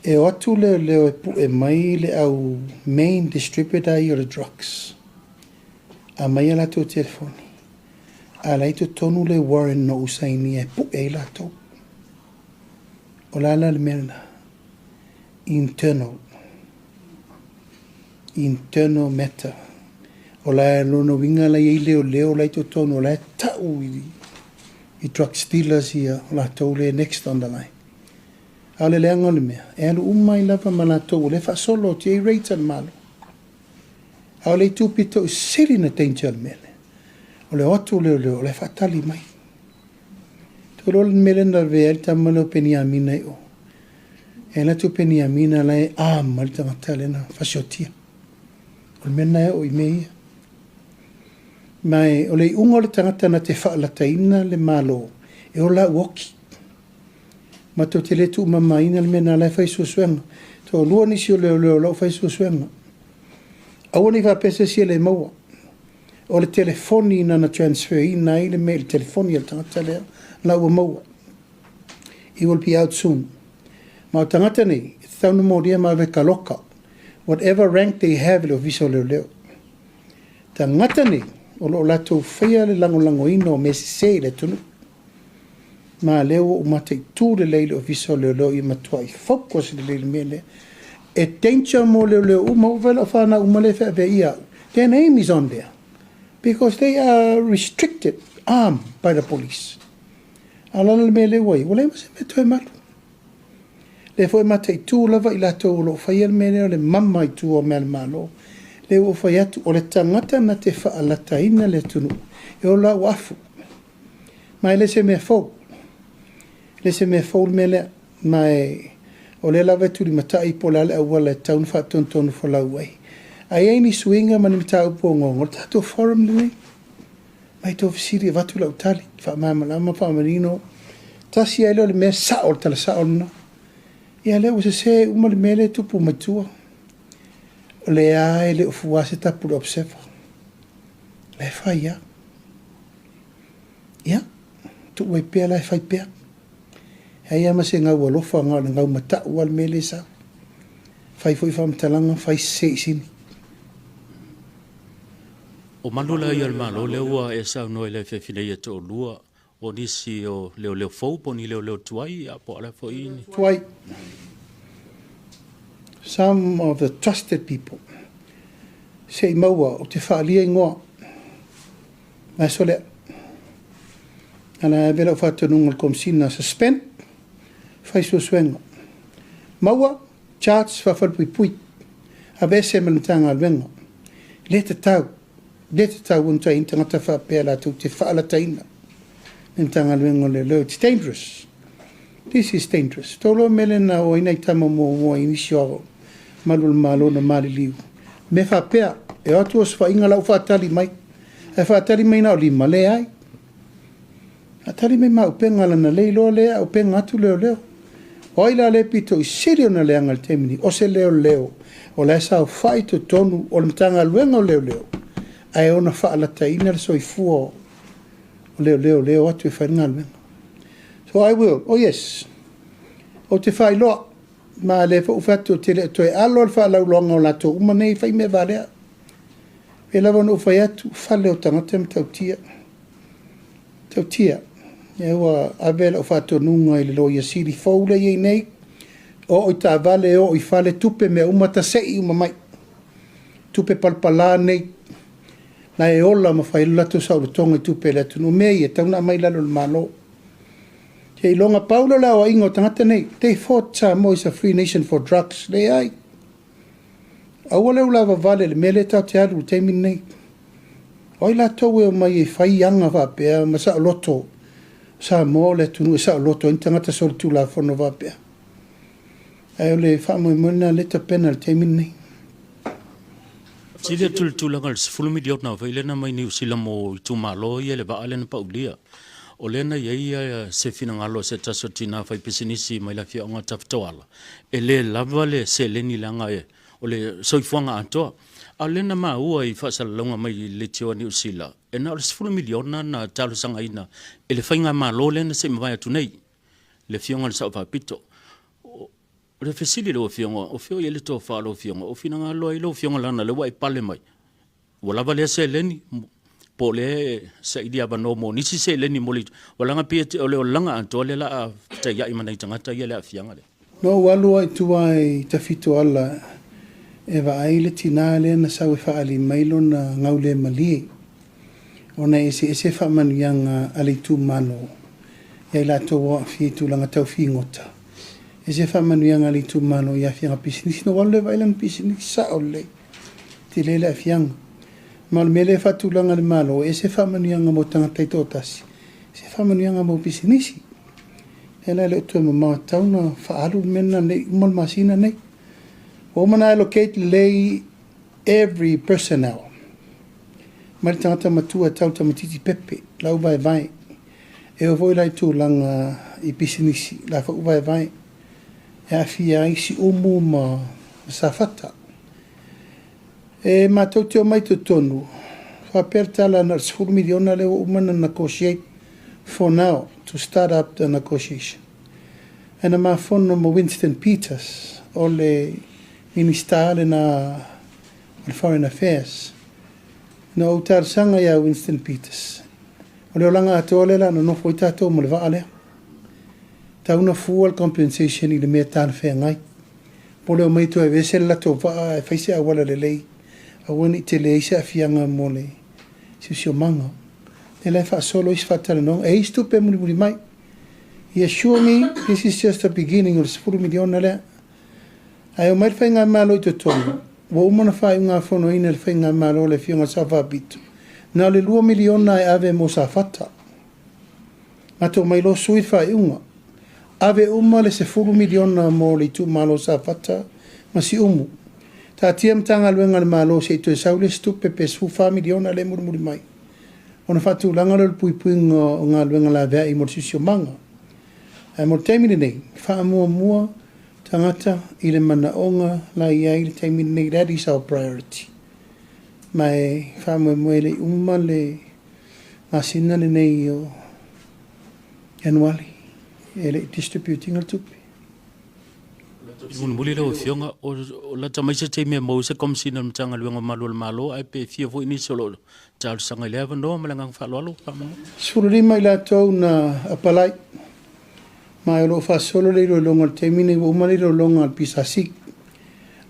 E o atu leo e pu e mai le au main distributor i o le drugs. A mai ala tō telefoni. A lai tō tonu le Warren no usaini e pu e la tō. O la le mena. Internal matter. O la lono winga la i leo lai tō tonu. O la tau i drug stealers ia. O la tō le next on the line. A le leanga le mea. E alu umai lava ma la tō. Le fa solo ti e reita le malo. A le tūpito siri na danger le mele. O le otu leo, o le fatali mai. Tō le mele na vea le tamalo peni amina i o. E la tu peni amina la e ma le tangata le na fasiotia. O le mena e o i meia. Mai, o le unga le tangata na te whaalataina le malo. E o la uoki. Ma tō te letu mamaina le mena la e whaisuasuenga. Tō lua nisi o leo lau whaisuasuenga. Awane va pese si le maua. O le telefoni na transfer i na i le mail telefoni al tangata lea la ua maua. He will be out soon. Ma o tangata nei, thaunu mōria ma ve kaloka. Whatever rank they have le o viso leo. Tangata nei, o lo lato whaia le lango ino me se le tunu. Ma leo o matei tū le leile o viso leo i matua i focus le leile mele. E danger mo leo uma uvela whana umale whawe ia. Their name is on there. Because they are restricted, armed by the police. Alana le mele wai, wale ma se me toi malu. Le fo e mata i tū lava i lato o lo whaia le mele o le mama i tū o mele malo. Le o whaia tu o le tangata na te whaalata ina le tunu. E o la wafu. Mai le se me fau. Le se me fau le mele mai... O le lava turi matai po lale au wala taun whaatontonu whalau ai. Ai ei ni suinga mani mita upo ngongo. Tato forum lui. Mai tō visiri e watu lau tali. Whaamamalama whaamarino. Tasi ai leo le mea saol tala saol na. Ia leo se umale mele tupu matua. O le ai le ufuase tapu le observa. Le whai ia. Ia. Tu wai pia lai whai pia. Ai ama se ngau alofa ngau mata wal mele sa. Fai foi whamtalanga, fai se sini. O malula i al malo, leua e sa noi le whewhine i ato lua. O nisi o leo fau, po ni leo tuai, a po ala fo ini. Tuai. Some of the trusted people say maua o te whaalia ingoa. Mai sole. Ana e vela o whatanunga komsina suspend. Fai suenga. Maua, charts whawhalpui pui. A vese manatanga alwenga. Leta tau unta in tangata whapea tu te whaalataina. In tanga alwenga le leo. It's dangerous. This is dangerous. Tolo melena o inai tama mo inisio malul malo na mali liu. Me whapea, e atu o swa inga lau whaatali mai. E whaatali mai na o lima le ai. Atali mai ma upenga lana leilo lea, upenga atu leo. Oila le pito i sirio na leanga le temini, o se leo. O le sao whai to tonu, o le mtanga luenga o leo. Ai ona whaalata ina le soifua o leo atu e whainga luenga. So I will, oh yes. O te whai loa, ma le whaatu te le toi alo le whaalau longa o lato, umanei whai me varea. E lawa no whai atu, whale o tangata me tautia. E ua avela o whatonunga i le loia siri faule i nei. O i ta vale o i whale tupe me umata sei umamai. Tupe palpala nei. Na e ola ma whai lato saurutonga i tupe le tunu mei e tauna mai lalo le malo. Te i longa paula la o ingo tangata nei. They fought Samoa is a free nation for drugs. Le ai. Awale ula vale le mele tau te aru te min nei. Oi la tau e o mai e whai anga whapea ma sa loto. Samoa le tunu e sa loto in tangata sori tu la whono whapea. Ai o le whamoe muna le ta pena le te min nei. Sile tulanga fulumi diot na vele na mai ni sila mo tu malo ye le ba ale na paulia. O lena ia se fina ngalo se tasotina fai pisinisi mai la fia nga taftoala. E le lava le se leni langa e o le soifuanga atoa. A lena ma ua I whasalonga mai le tio ni usila. E na ole sifuru miliona na talo sanga ina. E le whainga malo lena se mwaya tunei. Le fionga le sao papito. O le fesili lo fionga. O fio ye le toa whaalo fionga. O fina ngalo I lo fionga lana le wai pale mai. O lava le se leni. Po le sa idia bano mo nisi se leni moli walanga pia ole o langa anto le la ta ya imana tangata ya le afianga le no walu ai tuai ta fito ala eva aile tinale na sa fa ali mailo na ngaule mali ona ese fa man yang ali tu mano ya la to wa fi tu langa tau fi ngota ese fa man yang ali tu mano ya fi business no walu va ilang business sa ole tilele afianga mal mele fatulanga le malo e se famanianga mo tanga taitotasi se famanianga mo pisinisi ela le tu mo tauna faalu menna ne mal masina ne o mana allocate lay every personnel mal tanga matua tauta matiti pepe lau vai e o voi lai tu langa I pisinisi la fa vai e afia isi umu ma safata e matou te o mai te tonu. Whapertala na 4 miliona leo umana negotiate for now to start up the negotiation. And ma fono mo Winston Peters o le ministale na Foreign Affairs. Na utar sanga ya Winston Peters. O le olanga atole la no foi tato mo le vaale. Ta una full compensation I le mea tana whea ngai. Po leo mai to e vesel la to va e faise a wala le lei. A wani te le isa fianga mole si sio manga e le fa solo is fatale no e isto pe muri mai he assure me this is just the beginning of 4 miliona le ai o mai fainga malo to tono wo mona fa unha fono ina le fainga malo le fianga sa va bit na le 2 miliona e ave mo sa fata ma to mai lo sui fa unha ave uma le se 4 miliona mo le tu malo sa fata ma si umu ta tiam tanga luenga le malo se to saule stupe pe su miliona le muri mai ona fatu langa le pui nga luenga la va I morsisio manga ai mo temine nei fa mua tangata I le mana onga la ia I le temine nei that is our priority mai fa mo le umma le masina le nei o anuali ele distributing al tupi mun muli lo fionga o la tamai se te me mo se kom sina mtanga luenga malo ai pe fia vo ini solo tal sanga 11 no malanga fa lo pa mo sururi mai la to na apalai mai lo fa solo le longa termine o mali lo longa pisasi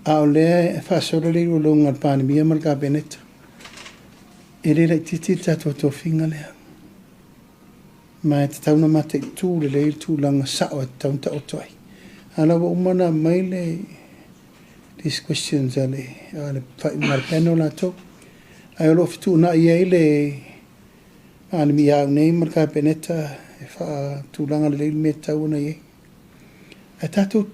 a le fa solo le longa Palemia marka benet ele le titi tato to finga le mai tauna mate tu le tu langa sa o taunta o toi ala wo umana maile these questions ale fa marpeno la to ai lo fitu na ile Palemia nei marka beneta fa tu langa le meta una ye tato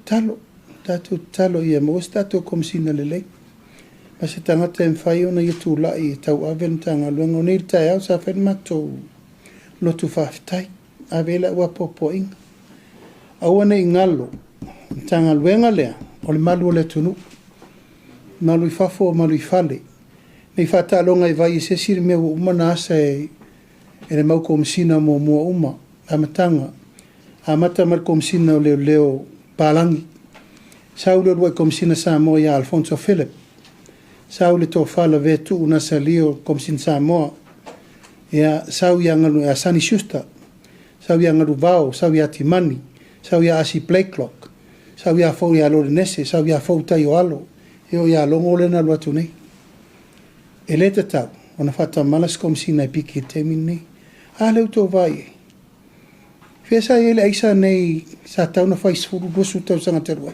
talo ia mo stato kom sina le ma se tanga tem fai ona ye tu la I tau aven tanga luengo nei tai au sa fen mato lo tu fa tai avela wa popoing awana ingalo tanga luenga lea o le malu le tunu malu I fafo malu I fale nei fata longa I vai se sir me umana se ele mau kom sina mo uma amatanga amata mar kom sina leo palangi saulo lo kom sina Samoa ya Alfonso Philip saulo to fala vetu una salio kom sina Samoa ya sau ya ngalu ya sani shusta sau ya ngalu vao sau ya timani sau ya asi play clock sau ya fo ya lo nese sau ya fo tayo alo yo ya longo le na lo tuni eleta ta ona fata malas kom sina piki temini ale to vai fesa ele aisa nei sa ta una fais furu do su ta sanga terwa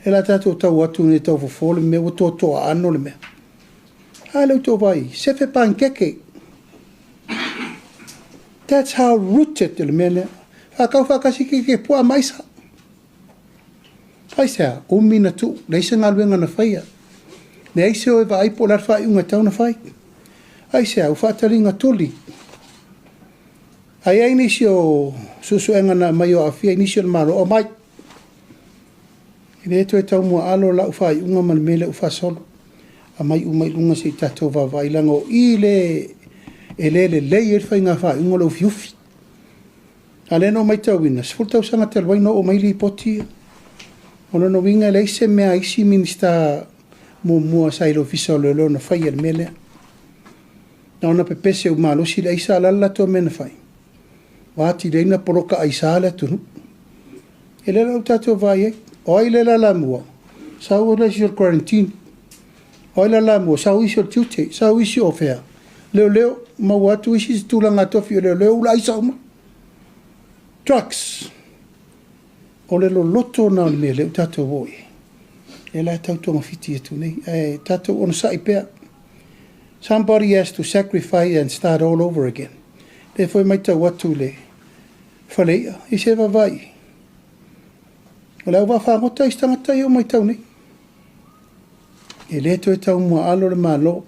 ela ta to watu ne to fo me to anno le me ale to vai se fe pankeke. That's how rooted the mele. Fakau fakasiki ke pua maisa. Faisa, mina tu, leisa ngaluenga na faia. Ne ai se o e vai po lar fai unga tauna fai. Ai se au whaataringa toli. Ai ai nisi o susuenga na mai o awhia, nisi o malo o mai. Ine e tau mua alo la ufai unga man mele ufa solo. A mai umai lunga se tato vava ilanga o i le e le lei e fai ngā whai unga lo fiufi. A le no mai tau ina, sifur tau sanga te alwaino o mai li poti. Ono no winga le ise mea isi minista mua sailo fisa o leo na whai al mele. Na ona pepese u malo si le isa alala to mena whai. Wāti reina poroka aisa ala tunu. E le lau tato vai e, o ai le la mua. Sau o lesi o quarantine. O ai la mua, sau isi o tiute, sau isi o fea. Leo, mau atu isi si tūlanga tofi o leo, ula isa uma. Trucks. O le lo loto na me leo tato voi. E la tautonga fiti e tu nei. E tato ono sai pea. Somebody has to sacrifice and start all over again. Le foi mai tau atu le whaleia. I se vai. O leo wa whangota i stangata i o mai tau nei. E le to e tau mua alo le malo.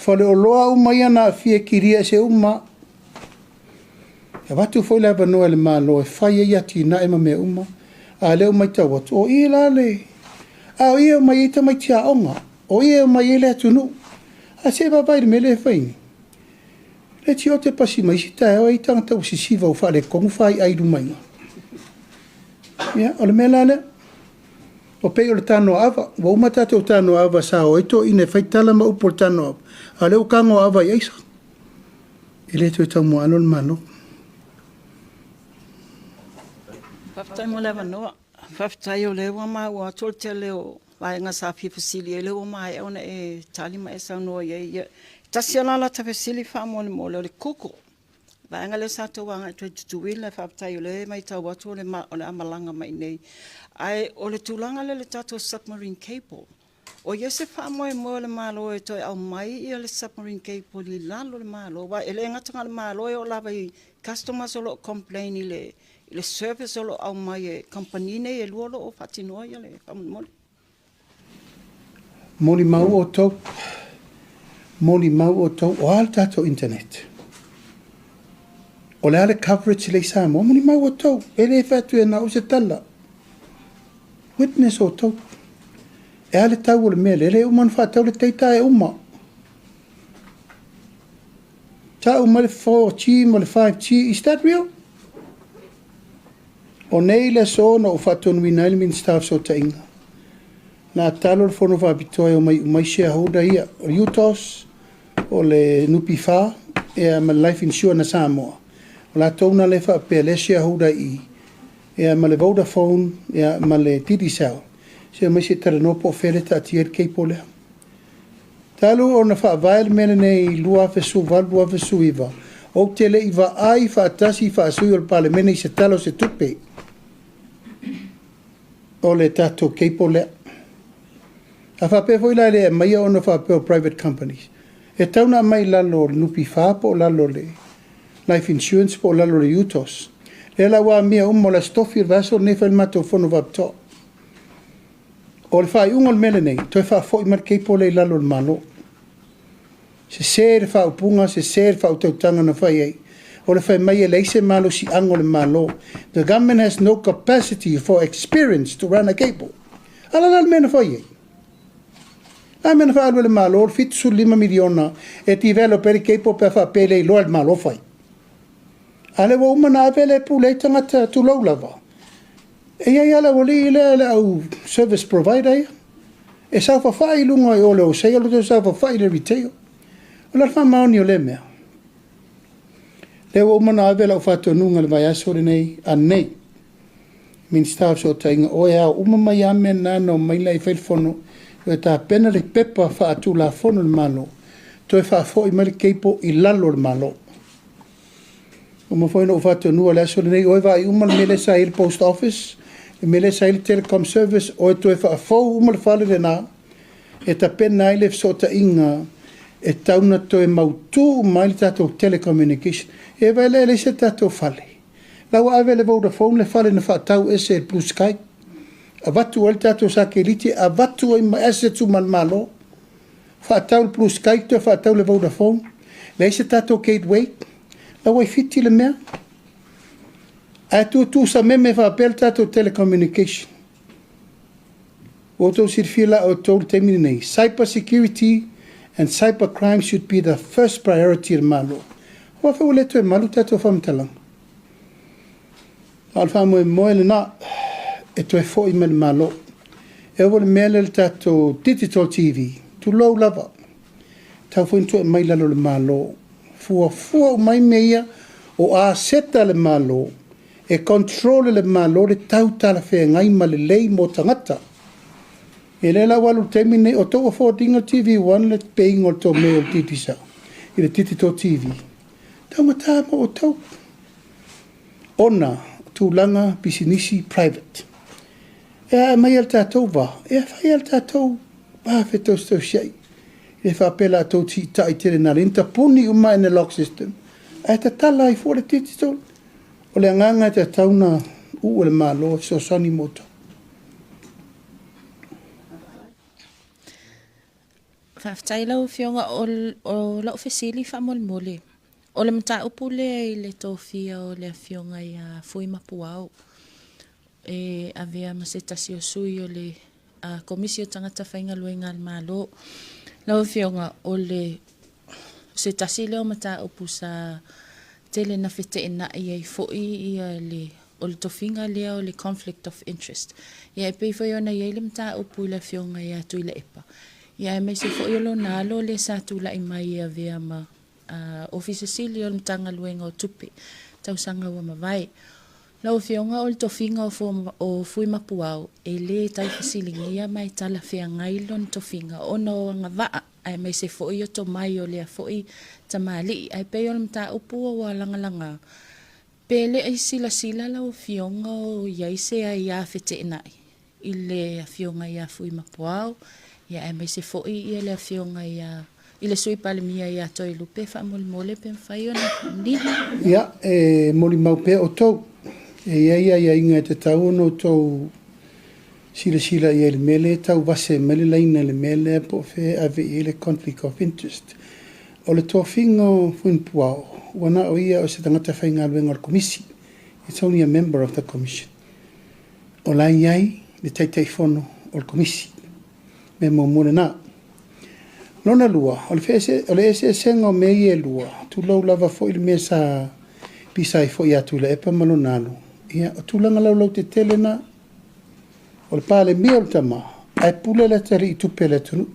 Whale o loa o mai ana fie kiria se uma. E watu foi le avanoa le malo e whai e ati na e ma mea uma. A leo mai tau atu. O ia la le. A o ia mai ita mai tia onga. O ia mai ele atunu. A se vai le mele e whaini. Le ti o te pasi mai si tae o e tangata o si siva o whale kongu whai airu mainga. Ia, o le mela le. O pei o le tano ava. Wa umatate o tano ava sa o eto ine whaitala ma upo le tano ava. A leo kango ava i eisa. E le to e tau mua alo le mano. Whaftai mo lewa noa. Whaftai o lewa maa ua tol te leo vaenga sa fifasili e lewa maa e ona e talima e sa noa ia. Tasi alala ta fesili wha mo le le kuku. Vaenga le sa tau wanga e tutuwila whaftai o le mai tau watu o le amalanga mai nei. Ai o le tulanga le tato submarine cable. O ia se wha mo le malo e toi au mai ia le submarine cable li lalo le malo. Wa ele ngatanga le malo e o lava i customers o lo complain i le service o lo au mai e company nei e luolo o whatinoa ia le whamoni. Moli mau o tau. Moli mau o tau o al tato internet. O le ale coverage le Samoa. Moli mau o tau. Ele e whatu e na o se tala. Witness o tau. E ale tau o le mele. Ele uman whatau le teita e uma. Ta uma le 4G mo le 5G. Is that real? O nei le so na o whatonu ina ilmin staff so ta inga. Na talo le fono whabitoa o mai shareholder ia. O UTOS, o le nupi wha, e a ma life insurance na Samoa. O la tauna le wha pe le shareholder i. E a ma le Vodafone, e a ma le Digicel. Se mai se tara no po fere ta atier kei po lea. Talo o na wha vael mene nei lua fesu valbua fesu iwa. O te le iwa ai wha atasi wha asui o le Palemia i se talo se tupe. O le tato kei po lea. A whape foi la le mai o na whape o private companies. E tauna mai lalo nupi wha po lalo le life insurance po lalo le UTOS. Le la wa mea la stofi vaso ne fa mato fono vapto. O le fai ungol mele nei, toi fa foi mar kei po le lalo le malo. Se ser fa upunga, se ser fa utautanga na fai ei. O le fai mai e leise malo si angol le malo. The government has no capacity for experience to run a cable. Ala mena fai ei. A mena fa alwe le malo, o fitu su 5 miliona e ti velo per i cable per fa pele i lo al malo fai. Ale wa umana avele pule tangata tu lau lava. E ia ala wali ile au service provider. E sa fa fai lunga i ole o sei alo te sa fa fai le retail. O la fa maoni o le mea. Le wa umana avele au fato nunga le vai aso nei a nei. Min staff so tainga o ea umama i ame nano mai lai whailfono. E ta pena le pepa fa atu la fono le malo. To e fa fo i mali keipo i lalo le malo. O ma foi no fato nua le aso nei o vai uma mele sa il post office, e mele sa il telecom service o to e fa fo uma le fale de na. E ta pena ile so ta inga e tauna to e mautu mai tato telecommunication. E vai le se tato fale. La wa ave le Vodafone le fale na fa tau ese plus Skype. A watu o tato sa ke liti a watu o ima ese tu man malo. whaatau le Blue Sky, te whaatau le Vodafone, le se tato gateway, la wai fiti le mea. A tu sa meme whaapel tato telecommunication. O tau sirfila o tau le temini nei. Cyber security and cyber crime should be the first priority in malo. Wa fa wale to malu tato whamtalang. Alfa mo le na e to e fo i malo. E wale mele le tato digital TV, to low level. Tau fo into e mai lalo le malo. Fua mai meia o a seta le malo. E control le malo le tau tala whea ngai ma le lei mo tangata. E le la walu temine o tau a fōtinga TV1 le peingo to meo titisa. I le titito TV. Tau mata mo o tau. Ona, tūlanga, bisinisi, private. E a mai al tātou wa. E a whai al tātou wa whetau stau siai. E whapela a tau ti tai tere nā rinta puni uma in the lock system. E ta tala i fōre titito. O le anganga te tauna u le malo so sani moto. Whaftai lau Fionga o lau fesili whamolmole. O le mta upu le le tōwhia o le Fionga i a fui mapu au. E avea masetasi o sui o le komisi o tangata whainga luenga al malo. Lau Fionga o le setasi leo mta upu sa tele na fete ina i foi i le o le tofinga lea o le conflict of interest. Ia e pei foi ona i le mta upu le Fionga i a tui le epa. Ia e mai se foi o lo nalo le sa tula i mai a vea ma ofisa sili o le mtanga luenga o tupe. Tau sanga ua mawai. Lau Fionga o le tofinga o fui mapu au e le tai fasilingia mai tala fea ngailo ni tofinga o no anga waa. Ai mai se foi o to mai o lea foi tamali. Ai pei o le mta upu o walanga langa. Pele ai sila lau Fionga o iaise ai a fete inai. I le Fionga i a fui mapu au. Ia e mai se foi i le Fionga i a i le sui Palemia i a toi lupe wha mole pe mwhai o na ni. Ia, e moli mau pe o tau. E ia inga te tau no tau sila i le mele tau vase mele laina le mele po fe ave i le conflict of interest. O le tō whingo fuin puao. Wana o ia o se tangata whainga luenga o komisi. It's only a member of the commission. O la iai le taitai whono o komisi. Me mo mune nā. Lona lua, o le ese senga o me i e lua, tu lau lava fo ili mea sa pisai fo i atu le epa malo nalo. Ia, o tu langa lau te tele na, o le Palemia o le tama, ai pule le tari i tupe le tunu.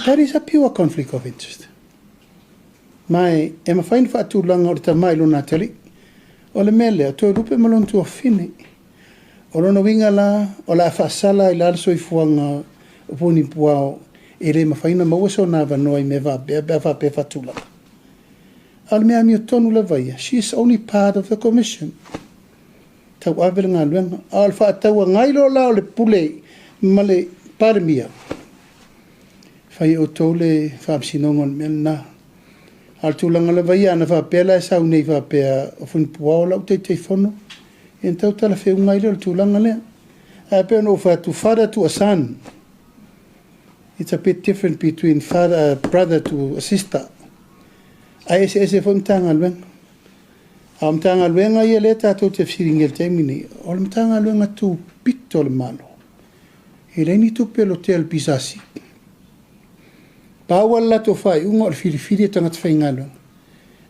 That is a pure conflict of interest. Mai, e ma whain wha atu langa o le tama i lona tali, o le mele, o toi rupe malon tu o fine. O lona winga la, o la whaasala i la also i fuanga o puni puao, e le mawhaina maua so nā wanoa i me wapea whatula. Al mea mi o tonu la vaia, she is only part of the commission. Tau awele ngā luenga, al whaataua ngailo la o le pule, ma le Palemia. Whai o tau le whaamsinongon mea nā. Al tūlanga la vaia, ana whapea la e sau nei whapea o funi puao lau te whono. E tau tala wheu ngailo le tūlanga lea. A pea no whatu whara tu a son. It's a bit different between brother to a sister. Ai ese fo mtanga luenga. A mtanga luenga ia le tātou te whiringel teimini. O le mtanga luenga tu pito le malo. E leini tu pelo te alpisasi. Pāua lato whai, unga o le whiriwhiri e tangata whainga luenga.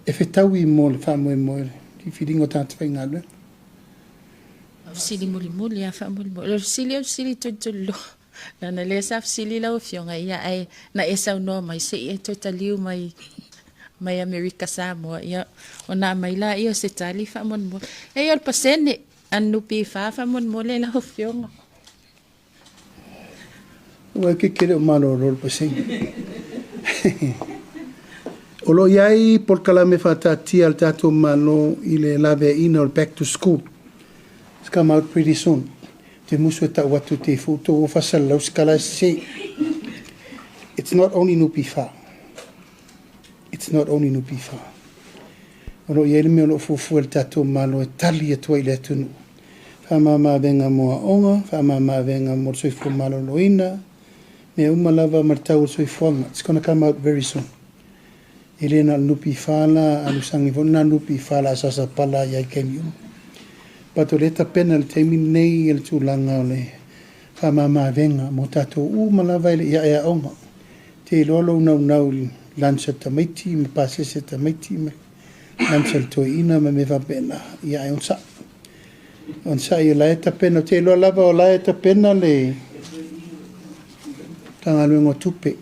E whetau i mo le whamoe moe. Ki whiringo tangata whainga luenga. Sili muli a whamuli. Sili tulu. Na le sa sili la Fionga ia ai na esa no mai se e totaliu mai America Samoa ia ona mai la ia se tali fa mon e il pasene anu pi fa mon mole la Fionga o que quere malo rol pasene o lo iai por calame fa tati al tato malo ile lave in or back to school it's come out pretty soon. Te musu e tau atu te futo o whasala lau skala se. It's not only nupi wha. It's not only nupi wha. Oro i ele meo no fufu el tato malo e tali e tua i le atunu. Whamama venga moa onga, whamama venga mo soifu malo loina, Me uma lava martau soifuanga. It's going to come out very soon. Ele na nupi fala, alusangi fo na nupi fala asasa pala ya kemiu. Pato leta pena le teimi nei el tulanga ole whamama venga mo tato malava ele ia onga. Te lolo nau lansa tamaiti, me pasese tamaiti, me lansa toina me vapena ia onsa. Onsa ia laeta pena, te lo lava o laeta pena le tangaluengo tupe.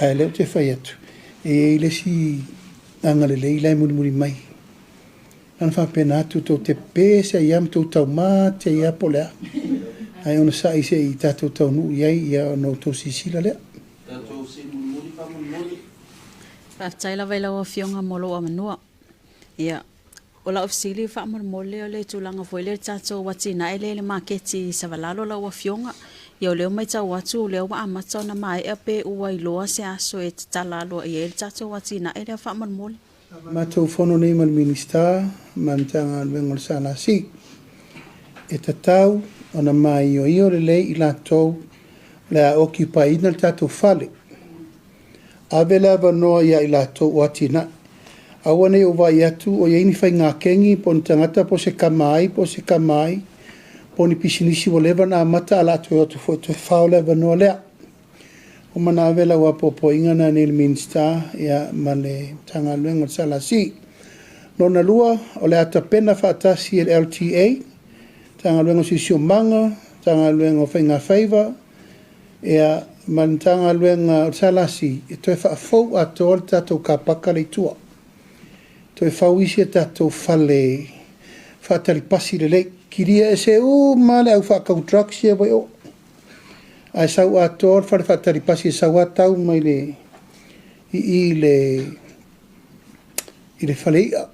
Ai leo te whai atu. E le si angale le ilai muri mai. Ana whapena atu tō te pēse iam tō tau mā te ia polea. Ai ona sa i se i tātou tau nuu iai ia no tō sisila lea. Tātou se muri whamuri. Whaftaila vai lau Afioga molo a manua. Ia, o lau fisili whamuri o le tūlanga foi le tātou wati na ele le maketi savalalo lau Afioga. Ia o leo mai tau watu o leo wa amata na mai e pe ua iloa se aso e talalo i ele tātou wati na ele whamuri. Mātou whono nei mal minista, mantanga luengo le sāna si. E tatau, ona mai o le lei i lātou, le a occupy ina le tātou whale. Awe lava noa ia i lātou wati na. Awane o vai atu, o iaini whai ngā kengi, po ni tangata po se kamai, po ni pisinisi o lewa na mata ala tu o tu whao lewa noa lea. O mana avela wa popo ingana ni le minsta ia male tanga luenga sala si. Nona lua o le ata pena whaatasi el LTA, tanga luenga si siomanga, tanga luenga whainga whaiva, ia man tanga luenga sala si, e toi whaafou a toa le tatou ka paka le tua. Toi whauisi e tatou whale, whaatari pasi le le, kiria e se male au whaakau drugs ia vai o. Ai sau ator fare fatari pasi sau atau mai le faleia.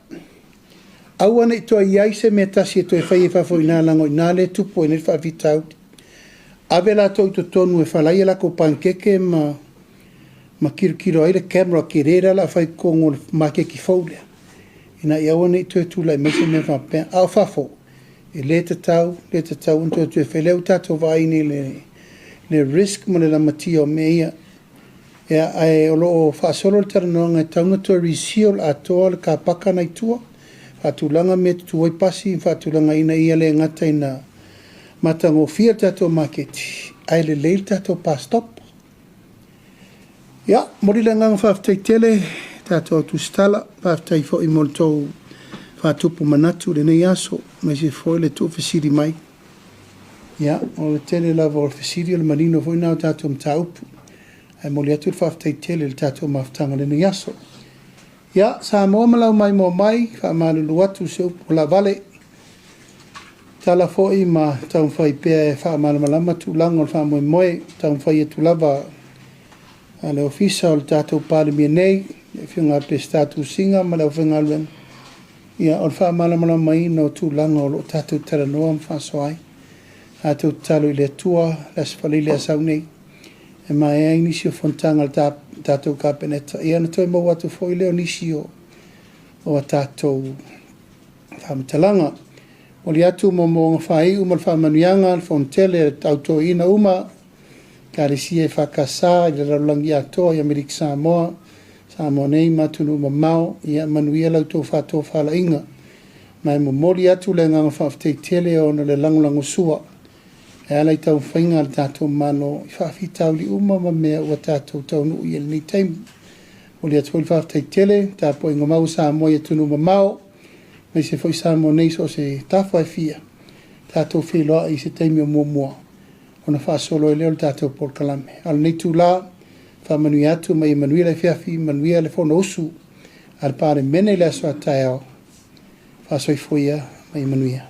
Au ane to ai se metasi to fai fa foi na lango na le tu po ne fa vitau. Avela to tonu e falaia la ko pankeke ma kirkiro ai le camera kirera la fai kongo ma ke ki folia. Ina ia ane to tu la me se me fa pen au fa fo. E le tau unto tu feleu tato vai ni le risk mo le matia o meia. Ea ai o loo whaasolo le taranonga e taunga tua risiol a toa le ka paka nei tua. Whaatulanga me tuai pasi, whaatulanga ina ia le ngata ina matango fia tato maketi. Ai le leil tato pa stop. Ia, mori le ngang whaafitai tele, tato Tusitala, whaafitai fo i moltou whaatupu manatu le nei aso, mai se foi le tu fesiri mai. Ia, o le tele lava o le fesiri o le marino foi nao tato mtaupu. Ai moli atu le whaafitai tele le tato maftanga le nei aso. Ia, Samoa malau mai mo mai, whaamalulu atu se upu la vale. Tala foi ma tau whai pea e whaamalamalama tu lango le whaamoe moe, tau whai e tu lava a le ofisa o le tato Palemia nei, e whiunga pe statu singa ma lau whenga luenga. Ia, o le whaamalamalama ina o tu lango o lo tato taranoa mwhasoai. A tau talo i le tua, las whalile a sau nei. E mai e nisi o fontanga le tātou kapeneta. Ia na toi mau atu fo i leo nisi o a tātou whamatalanga. O li atu mo ngā whai uma le whamanuianga, le fontele, tauto ina uma, ka resi e whakasa, i le raulangi atoa, i Amerika Samoa, Samoa nei matunu uma mau, i a manuia lau tō whātō whala inga. Mai mo mori atu le ngā whaaftei tele o na le langulango sua. E ala i tau whainga le tātou mano, i whaafitau li uma ma mea ua tātou tau nuu i nei taimu. O li atu i whaaftei tele, tāpo ingo mau Samoa i atunu uma mau, mai se foi Samoa nei so se tawhai fia. Tātou Feiloaiga i se taimi o mua. Ona whaasolo e leo le tātou Port Kalame. Ala nei tū la, whamanui atu mai manuia le fiafi, manuia le whono osu, al pare mene le aso a tae au. Whaasoi foia mai manuia.